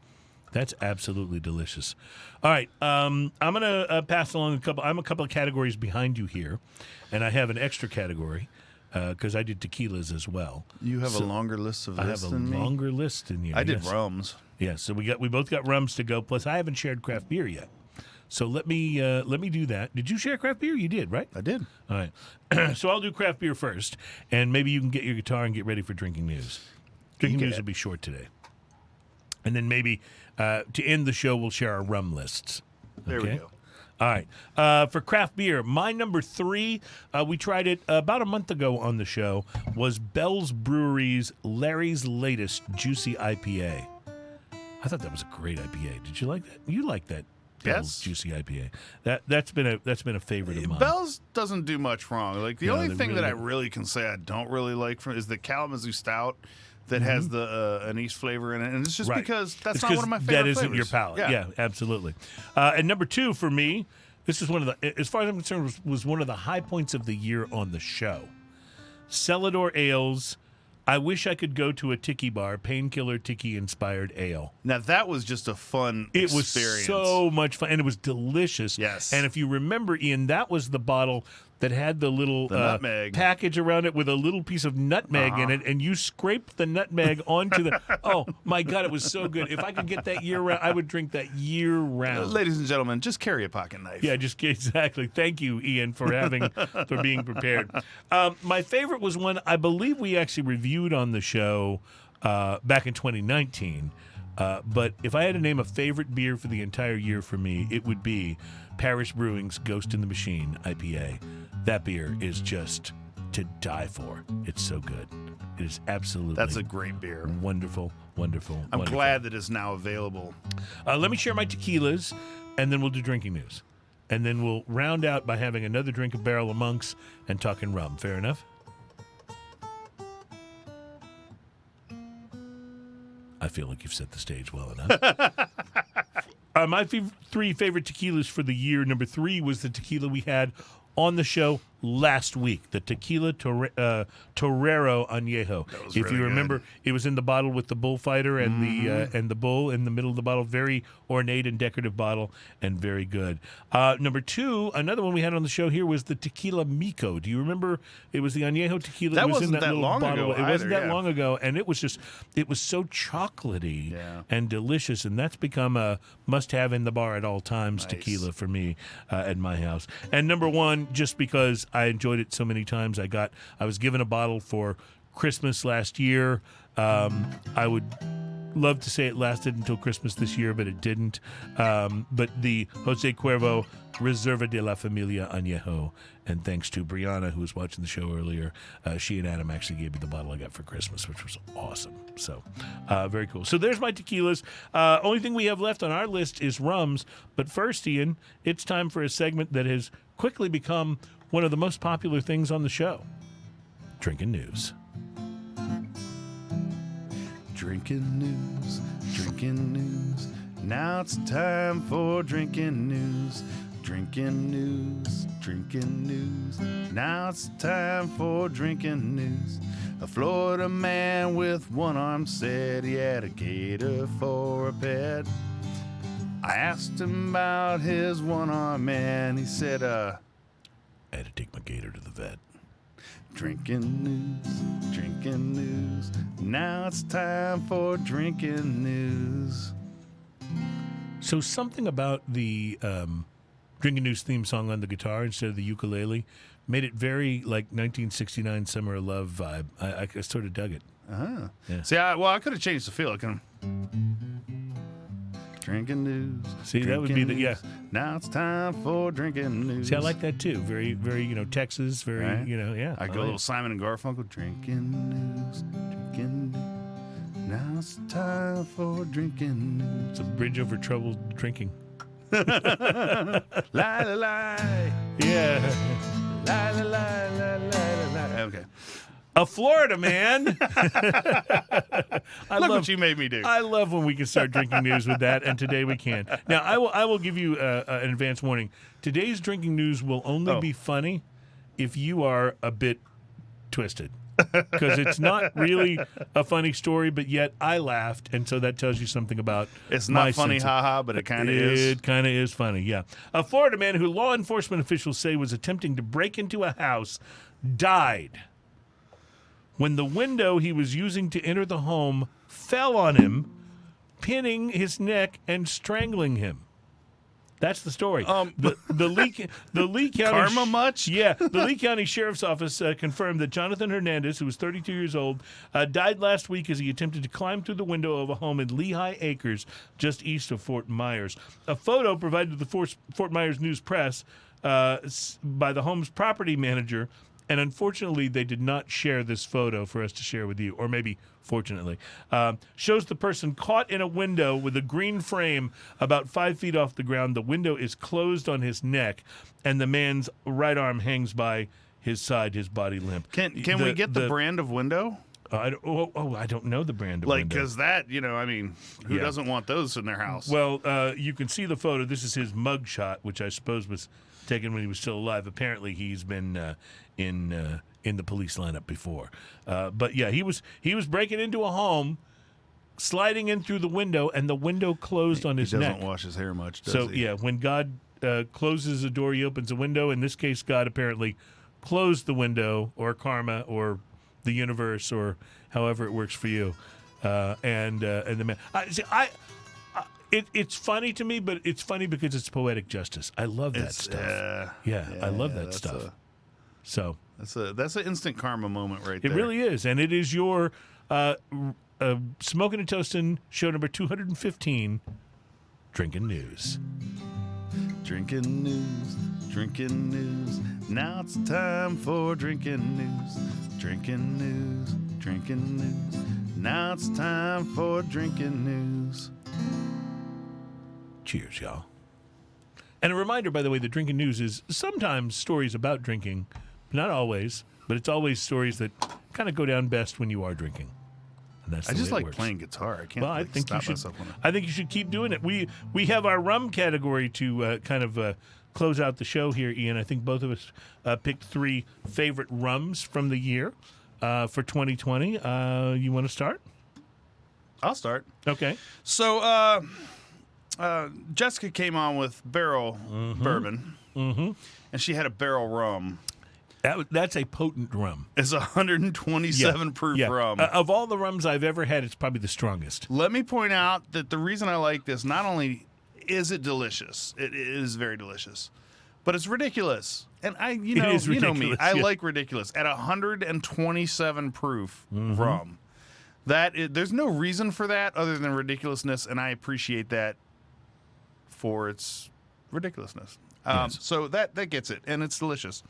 That's absolutely delicious. All right, I'm going to pass along I'm a couple of categories behind you here, and I have an extra category because I did tequilas as well. You have a longer list of this than me? I have a longer list than you. I did rums. Yeah, so we both got rums to go. Plus, I haven't shared craft beer yet. So let me do that. Did you share craft beer? You did, right? I did. All right. So I'll do craft beer first, and maybe you can get your guitar and get ready for drinking news. Drinking news will be short today. And then maybe to end the show, we'll share our rum lists. Okay? There we go. All right. For craft beer, my number 3, we tried it about a month ago on the show, was Bell's Brewery's Larry's Latest Juicy IPA. I thought that was a great IPA. Did you like that? You like that? Bell's Juicy IPA. That's been a favorite of mine. Bell's doesn't do much wrong. Like the only thing really that I really can say I don't really like from is the Kalamazoo Stout that has the anise flavor in it, and it's just because that's not one of my favorite That isn't flavors. your palate. Yeah, absolutely. And number 2 for me, this is one of the, as far as I'm concerned, was one of the high points of the year on the show. Celador Ales. I wish I could go to a tiki bar, painkiller tiki inspired ale. Now that was just a fun experience. Was so much fun, and it was delicious. Yes. And if you remember, Ian, that was the bottle that had the little nutmeg package around it with a little piece of nutmeg in it, and you scraped the nutmeg onto the. Oh my God, it was so good! If I could get that year round, I would drink that year round. Ladies and gentlemen, just carry a pocket knife. Yeah, just exactly. Thank you, Ian, for being prepared. My favorite was one I believe we actually reviewed on the show back in 2019. But if I had to name a favorite beer for the entire year for me, it would be Parish Brewing's Ghost in the Machine IPA. That beer is just to die for. It's so good. It is absolutely. That's a great beer. Wonderful, wonderful. I'm glad that it's now available. Let me share my tequilas, and then we'll do drinking news. And then we'll round out by having another drink of Barrel of Monks and talking rum. Fair enough? I feel like you've set the stage well enough. My 3 favorite tequilas for the year. Number 3 was the tequila we had on the show last week, the Tequila Torero Anejo. If really you remember, good. it was in the bottle with the bullfighter and the bull in the middle of the bottle. Very ornate and decorative bottle, and very good. Number 2, another one we had on the show here was the Tequila Mico. Do you remember? It was the Anejo Tequila. That was wasn't in that that little long bottle. ago It wasn't either, that long ago, and it was so chocolatey and delicious, and that's become a must-have in the bar at all times. Nice. Tequila for me at my house. And number 1, just because I enjoyed it so many times, I was given a bottle for Christmas last year. I would love to say it lasted until Christmas this year, but it didn't. But the Jose Cuervo Reserva de la Familia Añejo, and thanks to Brianna, who was watching the show earlier, she and Adam actually gave me the bottle I got for Christmas, which was awesome. So very cool. So there's my tequilas. Only thing we have left on our list is rums. But first, Ian, it's time for a segment that has quickly become one of the most popular things on the show. Drinking News. Drinking news. Now it's time for drinking news. Drinking news. Now it's time for drinking news. A Florida man with one arm said he had a gator for a pet. I asked him about his one arm, man. He said, I had to take my gator to the vet. Drinking news. Now it's time for drinking news. So something about the Drinking News theme song on the guitar instead of the ukulele made it very like 1969 Summer of Love vibe. I sort of dug it. Uh-huh. Yeah. See, I could have changed the feel. I can drinking news. See, that would be the news. Now it's time for drinking news. See, I like that too. Very, very, Texas. Very, Right. Yeah. I go a little Simon and Garfunkel. Drinking news. Now it's time for drinking news. It's a bridge over troubled drinking. Lie, lie, lie. Yeah. Lie, lie, lie, lie, lie, lie. Okay. A Florida man. Look what you made me do. I love when we can start drinking news with that, and today we can. Now, I will give you an advance warning. Today's drinking news will only be funny if you are a bit twisted. because it's not really a funny story, but yet I laughed, and so that tells you something about It's my not funny, sense of- haha, but it kind of is. It kind of is funny, yeah. A Florida man who law enforcement officials say was attempting to break into a house died when the window he was using to enter the home fell on him, pinning his neck and strangling him. That's the story. The Lee County Karma much? Yeah, the Lee County Sheriff's Office confirmed that Jonathan Hernandez, who was 32 years old, died last week as he attempted to climb through the window of a home in Lehigh Acres, just east of Fort Myers. A photo provided to the Fort Myers News Press by the home's property manager, and unfortunately, they did not share this photo for us to share with you, or maybe fortunately. Shows the person caught in a window with a green frame about 5 feet off the ground. The window is closed on his neck, and the man's right arm hangs by his side, his body limp. Can we get the brand of window? I don't know the brand of Like, window. because that, I mean, who Yeah. doesn't want those in their house? Well, you can see the photo. This is his mug shot, which I suppose was taken when he was still alive. Apparently, he's been in the police lineup before. But yeah, he was breaking into a home, sliding in through the window, and the window closed on his he doesn't neck. wash his hair much, does So he? yeah, when God closes a door, he opens a window. In this case, God apparently closed the window, or karma, or the universe, or however it works for you. And the man. It's funny to me, but it's funny because it's poetic justice. I love that stuff. I love that stuff. So That's an instant karma moment right it there. really is, and it is your Smoking and Toasting show number 215, Drinking News. Drinking news. Now it's time for drinking news. Drinking news. Now it's time for drinking news. Cheers, y'all. And a reminder, by the way, the Drinking News is sometimes stories about drinking, not always, but it's always stories that kind of go down best when you are drinking. And that's I the just way it like works. playing guitar. I can't Well, I think stop you should. myself when I think you should keep doing it. We have our rum category to kind of close out the show here, Ian. I think both of us picked 3 favorite rums from the year for 2020. You want to start? I'll start. Okay. So Jessica came on with barrel bourbon, and she had a barrel rum. That's a potent rum. It's 127 proof rum. Of all the rums I've ever had, it's probably the strongest. Let me point out that the reason I like this, not only is it delicious, it is very delicious, but it's ridiculous. And you know me, ridiculous, I yeah. like ridiculous. At 127 proof rum, there's no reason for that other than ridiculousness, and I appreciate that for its ridiculousness. Yes. So that gets it, and it's delicious.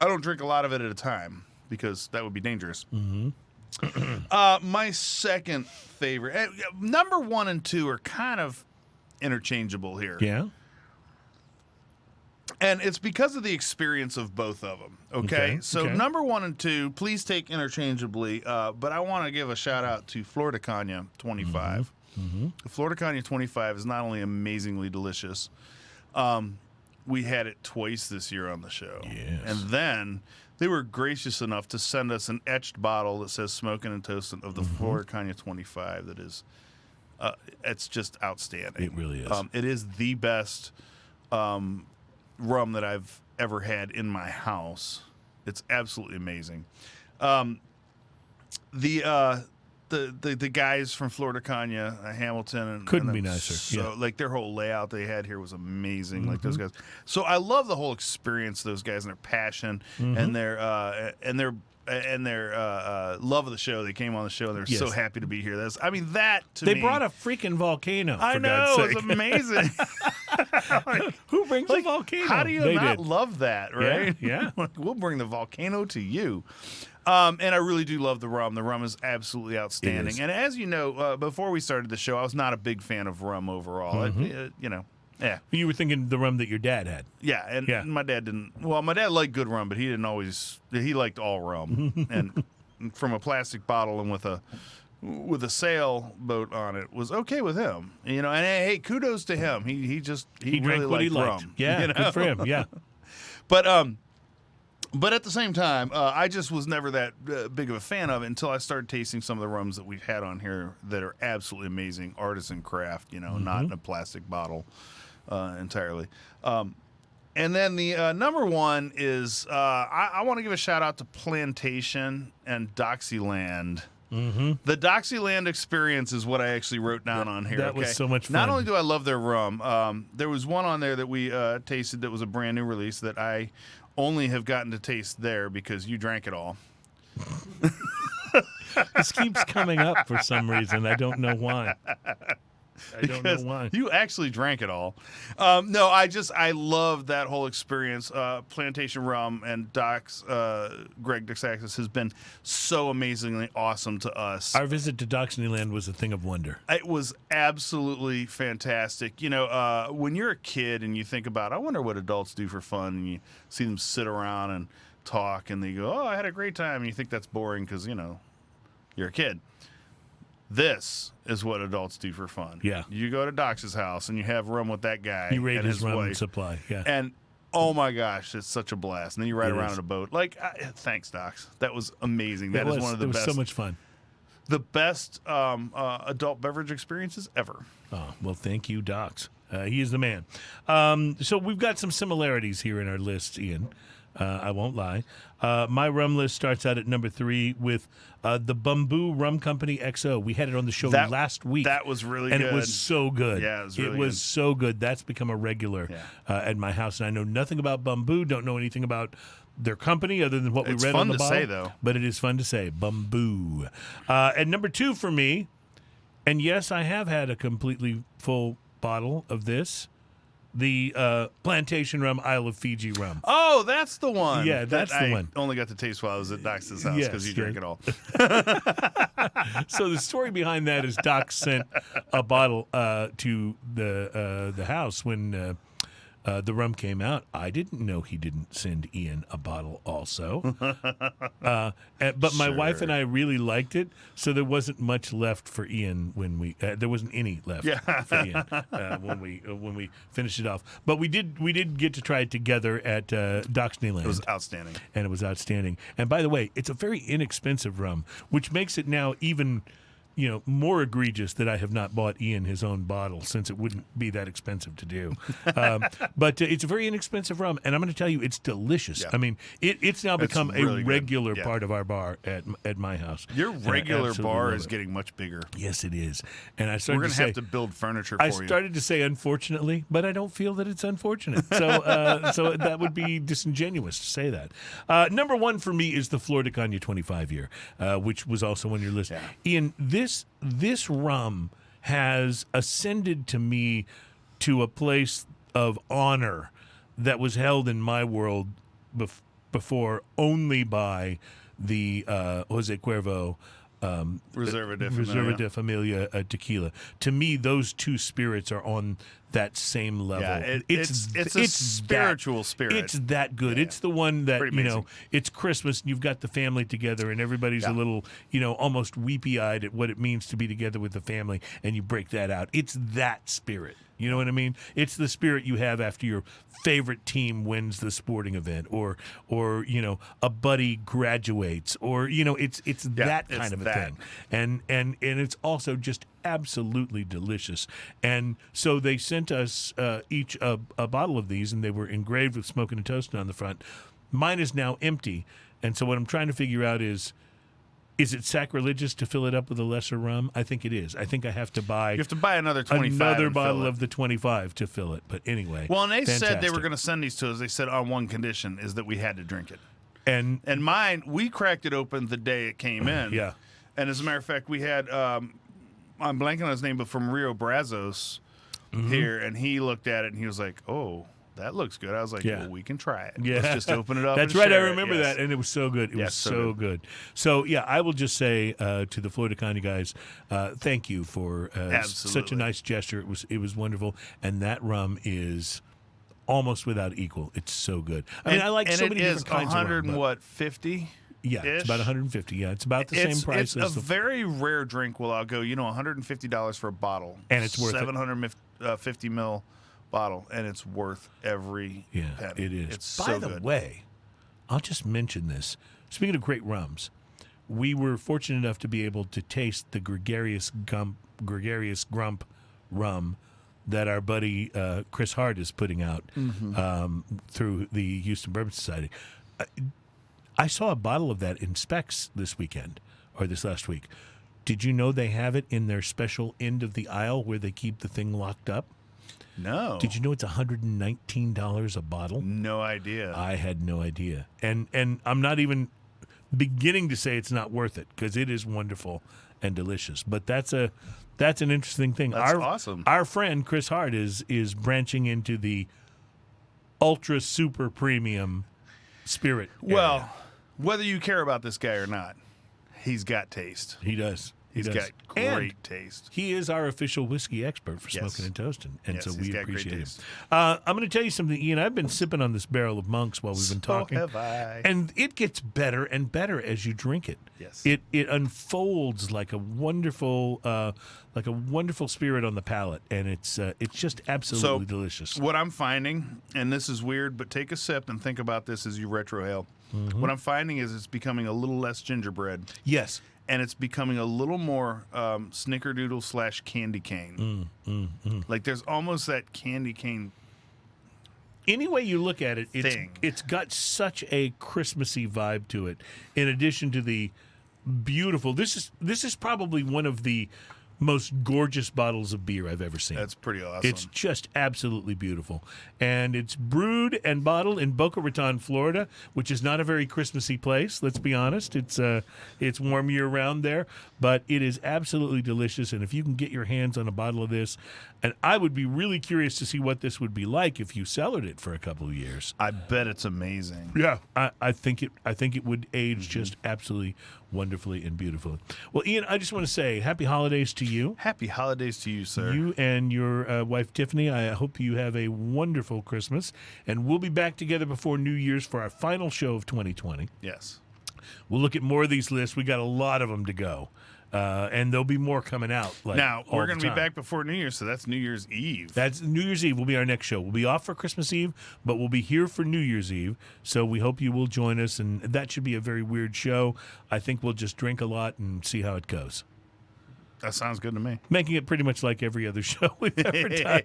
I don't drink a lot of it at a time because that would be dangerous. My second favorite, number 1 and 2 are kind of interchangeable here. Yeah. And it's because of the experience of both of them. Okay. So number 1 and 2, please take interchangeably. But I want to give a shout out to Florida Cognac 25. The Florida Cognac 25 is not only amazingly delicious, we had it twice this year on the show. Yes. And then they were gracious enough to send us an etched bottle that says Smoking and Toasting of the Florida Cognac 25 that is, it's just outstanding. It really is. It is the best rum that I've ever had in my house. It's absolutely amazing. The guys from Florida Cognac, Hamilton, and Couldn't be them, nicer, So yeah. like their whole layout they had here was amazing. Like those guys. So I love the whole experience. Of those guys and their passion and their love of the show. They came on the show and they're so Yes. happy to be here. That to They me, brought a freaking volcano. I for know God's it's sake. amazing. Who brings a volcano? How do you They not did. love that, right? Yeah. Like, we'll bring the volcano to you. And I really do love the rum. The rum is absolutely outstanding. It is. And as you know, before we started the show, I was not a big fan of rum overall. Yeah. You were thinking the rum that your dad had. Yeah, and Yeah. my dad didn't. Well, my dad liked good rum, but he didn't always. He liked all rum, and from a plastic bottle and with a sailboat on it was okay with him. And hey, kudos to him. He He really drank what he liked liked. rum. Yeah, good for him. Yeah. But But at the same time, I just was never that big of a fan of it until I started tasting some of the rums that we've had on here that are absolutely amazing, artisan craft, not in a plastic bottle entirely. And then the number one is I want to give a shout out to Plantation and Doxyland. Mm-hmm. The Doxyland experience is what I actually wrote down on here. That was so much fun. Not only do I love their rum, there was one on there that we tasted that was a brand new release that I only have gotten to taste there because you drank it all. This keeps coming up for some reason. I don't know why. I don't know why. You actually drank it all. No, I love that whole experience. Plantation Rum and Doc's, Greg Dixaxis has been so amazingly awesome to us. Our visit to Doxyland was a thing of wonder. It was absolutely fantastic. When you're a kid and you think about, I wonder what adults do for fun, and you see them sit around and talk, and they go, oh, I had a great time, and you think that's boring because, you're a kid. This is what adults do for fun. Yeah. You go to Doc's house and you have rum with that guy. You rate and his rum wife, supply. Yeah. And oh my gosh, it's such a blast. And then you ride around in a boat. Thanks, Doc's. That was amazing. That is one of the best. It was so much fun. The best adult beverage experiences ever. Oh, well, thank you, Doc's. He is the man. So we've got some similarities here in our list, Ian. I won't lie. My rum list starts out at number 3 with the Bamboo Rum Company Xo. We had it on the show last week. That was really good. And it was so good. Yeah, it was good. So good. That's become a regular at my house. And I know nothing about Bamboo, don't know anything about their company other than what we read on the bottle. It's fun to say, though. But it is fun to say. Bamboo. And number 2 for me, and yes, I have had a completely full bottle of this, the Plantation Rum Isle of Fiji rum. Oh, that's the one. Yeah, that's the one. I only got to taste while I was at Doc's house because you drank it all. So the story behind that is Doc sent a bottle to the house when the rum came out. I didn't know he didn't send Ian a bottle also. But my wife and I really liked it, so there wasn't much left for Ian when we there wasn't any left for Ian when we finished it off. But we did get to try it together at Doxyland. It was outstanding. And it was outstanding. And by the way, it's a very inexpensive rum, which makes it now even more egregious that I have not bought Ian his own bottle, since it wouldn't be that expensive to do. But it's a very inexpensive rum, and I'm going to tell you, it's delicious. Yeah. I mean, it's now become a regular part of our bar at my house. Your regular bar is getting much bigger. Yes, it is. And I started We're going to have to build furniture for you. I started to say unfortunately, but I don't feel that it's unfortunate. So so that would be disingenuous to say that. Number 1 for me is the Flor de Caña 25 year, which was also on your list. Yeah. Ian, this rum has ascended to me to a place of honor that was held in my world before only by the Jose Cuervo Reserva de Familia tequila. To me, those two spirits are on that same level. Yeah, it's a spiritual spirit. It's that good. Yeah. It's the one that, it's Christmas and you've got the family together and everybody's a little, almost weepy-eyed at what it means to be together with the family, and you break that out. It's that spirit. You know what I mean? It's the spirit you have after your favorite team wins the sporting event, or a buddy graduates, or it's that kind of a thing. And it's also just absolutely delicious. And so they sent us each a bottle of these, and they were engraved with smoking and toasting on the front. Mine is now empty, and so what I'm trying to figure out is it sacrilegious to fill it up with a lesser rum? I think it is. I think I have to buy... You have to buy another 25. Another bottle of the 25 to fill it. But anyway, well, and they said they were going to send these to us. They said on one condition, is that we had to drink it. And mine, we cracked it open the day it came in. Yeah. And as a matter of fact, we had, I'm blanking on his name, but from Rio Brazos here, and he looked at it and he was like, oh, that looks good. I was like, well, we can try it. Yeah. Let's just open it up. That's and right. I share remember that, and it was so good. It was so good. So, yeah, I will just say to the Flor de Caña guys, thank you for such a nice gesture. It was wonderful, and that rum is almost without equal. It's so good. I mean, I like so many different kinds of rum. 50? Yeah, it's about 150. Yeah, it's about the same price. It's a very rare drink. I'll go, $150 for a bottle, and it's worth 750 ml bottle, and it's worth every penny. It is. It's By the way, I'll just mention this. Speaking of great rums, we were fortunate enough to be able to taste the Gregarious Grump rum that our buddy Chris Hart is putting out through the Houston Bourbon Society. I saw a bottle of that in Specs this weekend, or this last week. Did you know they have it in their special end of the aisle where they keep the thing locked up? No. Did you know it's $119 a bottle? No idea. I had no idea. And I'm not even beginning to say it's not worth it, because it is wonderful and delicious. But that's an interesting thing. That's awesome. Our friend Chris Hart is branching into the ultra super premium spirit area. Well, whether you care about this guy or not, he's got taste. He does. He's got great taste. He is our official whiskey expert for Yes. Smoking and Toasting, and Yes, so he's we got great appreciate him. taste. I'm going to tell you something, Ian. I've been sipping on this barrel of Monks while we've been talking. So have I. And it gets better and better as you drink it. Yes. It unfolds like a wonderful spirit on the palate, and it's just absolutely delicious. What I'm finding, and this is weird, but take a sip and think about this as you retrohale. What I'm finding is it's becoming a little less gingerbread. Yes. And it's becoming a little more snickerdoodle / candy cane. Like there's almost that candy cane. Any way you look at it, Thing. it's got such a Christmassy vibe to it. In addition to the beautiful, this is probably one of the most gorgeous bottles of beer I've ever seen. That's pretty awesome. It's just absolutely beautiful. And it's brewed and bottled in Boca Raton, Florida, which is not a very Christmassy place, let's be honest. It's warm year-round there, but it is absolutely delicious. And if you can get your hands on a bottle of this, and I would be really curious to see what this would be like if you cellared it for a couple of years. I bet it's amazing. Yeah, I think it would age just absolutely wonderfully and beautifully. Well, Ian, I just want to say happy holidays to you. Happy holidays to you, sir. You and your wife, Tiffany. I hope you have a wonderful Christmas. And we'll be back together before New Year's for our final show of 2020. Yes. We'll look at more of these lists. We got a lot of them to go. And there'll be more coming out. Now, we're going to be back before New Year's, so that's New Year's Eve. That's New Year's Eve will be our next show. We'll be off for Christmas Eve, but we'll be here for New Year's Eve. So we hope you will join us, and that should be a very weird show. I think we'll just drink a lot and see how it goes. That sounds good to me. Making it pretty much like every other show we've ever done.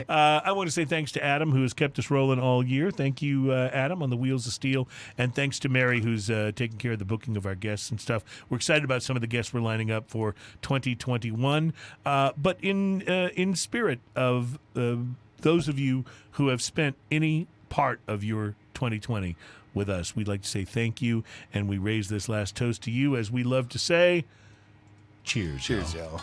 I want to say thanks to Adam, who has kept us rolling all year. Thank you, Adam, on the Wheels of Steel. And thanks to Mary, who's taking care of the booking of our guests and stuff. We're excited about some of the guests we're lining up for 2021. But in spirit of those of you who have spent any part of your 2020 with us, we'd like to say thank you. And we raise this last toast to you, as we love to say, cheers. Cheers, y'all.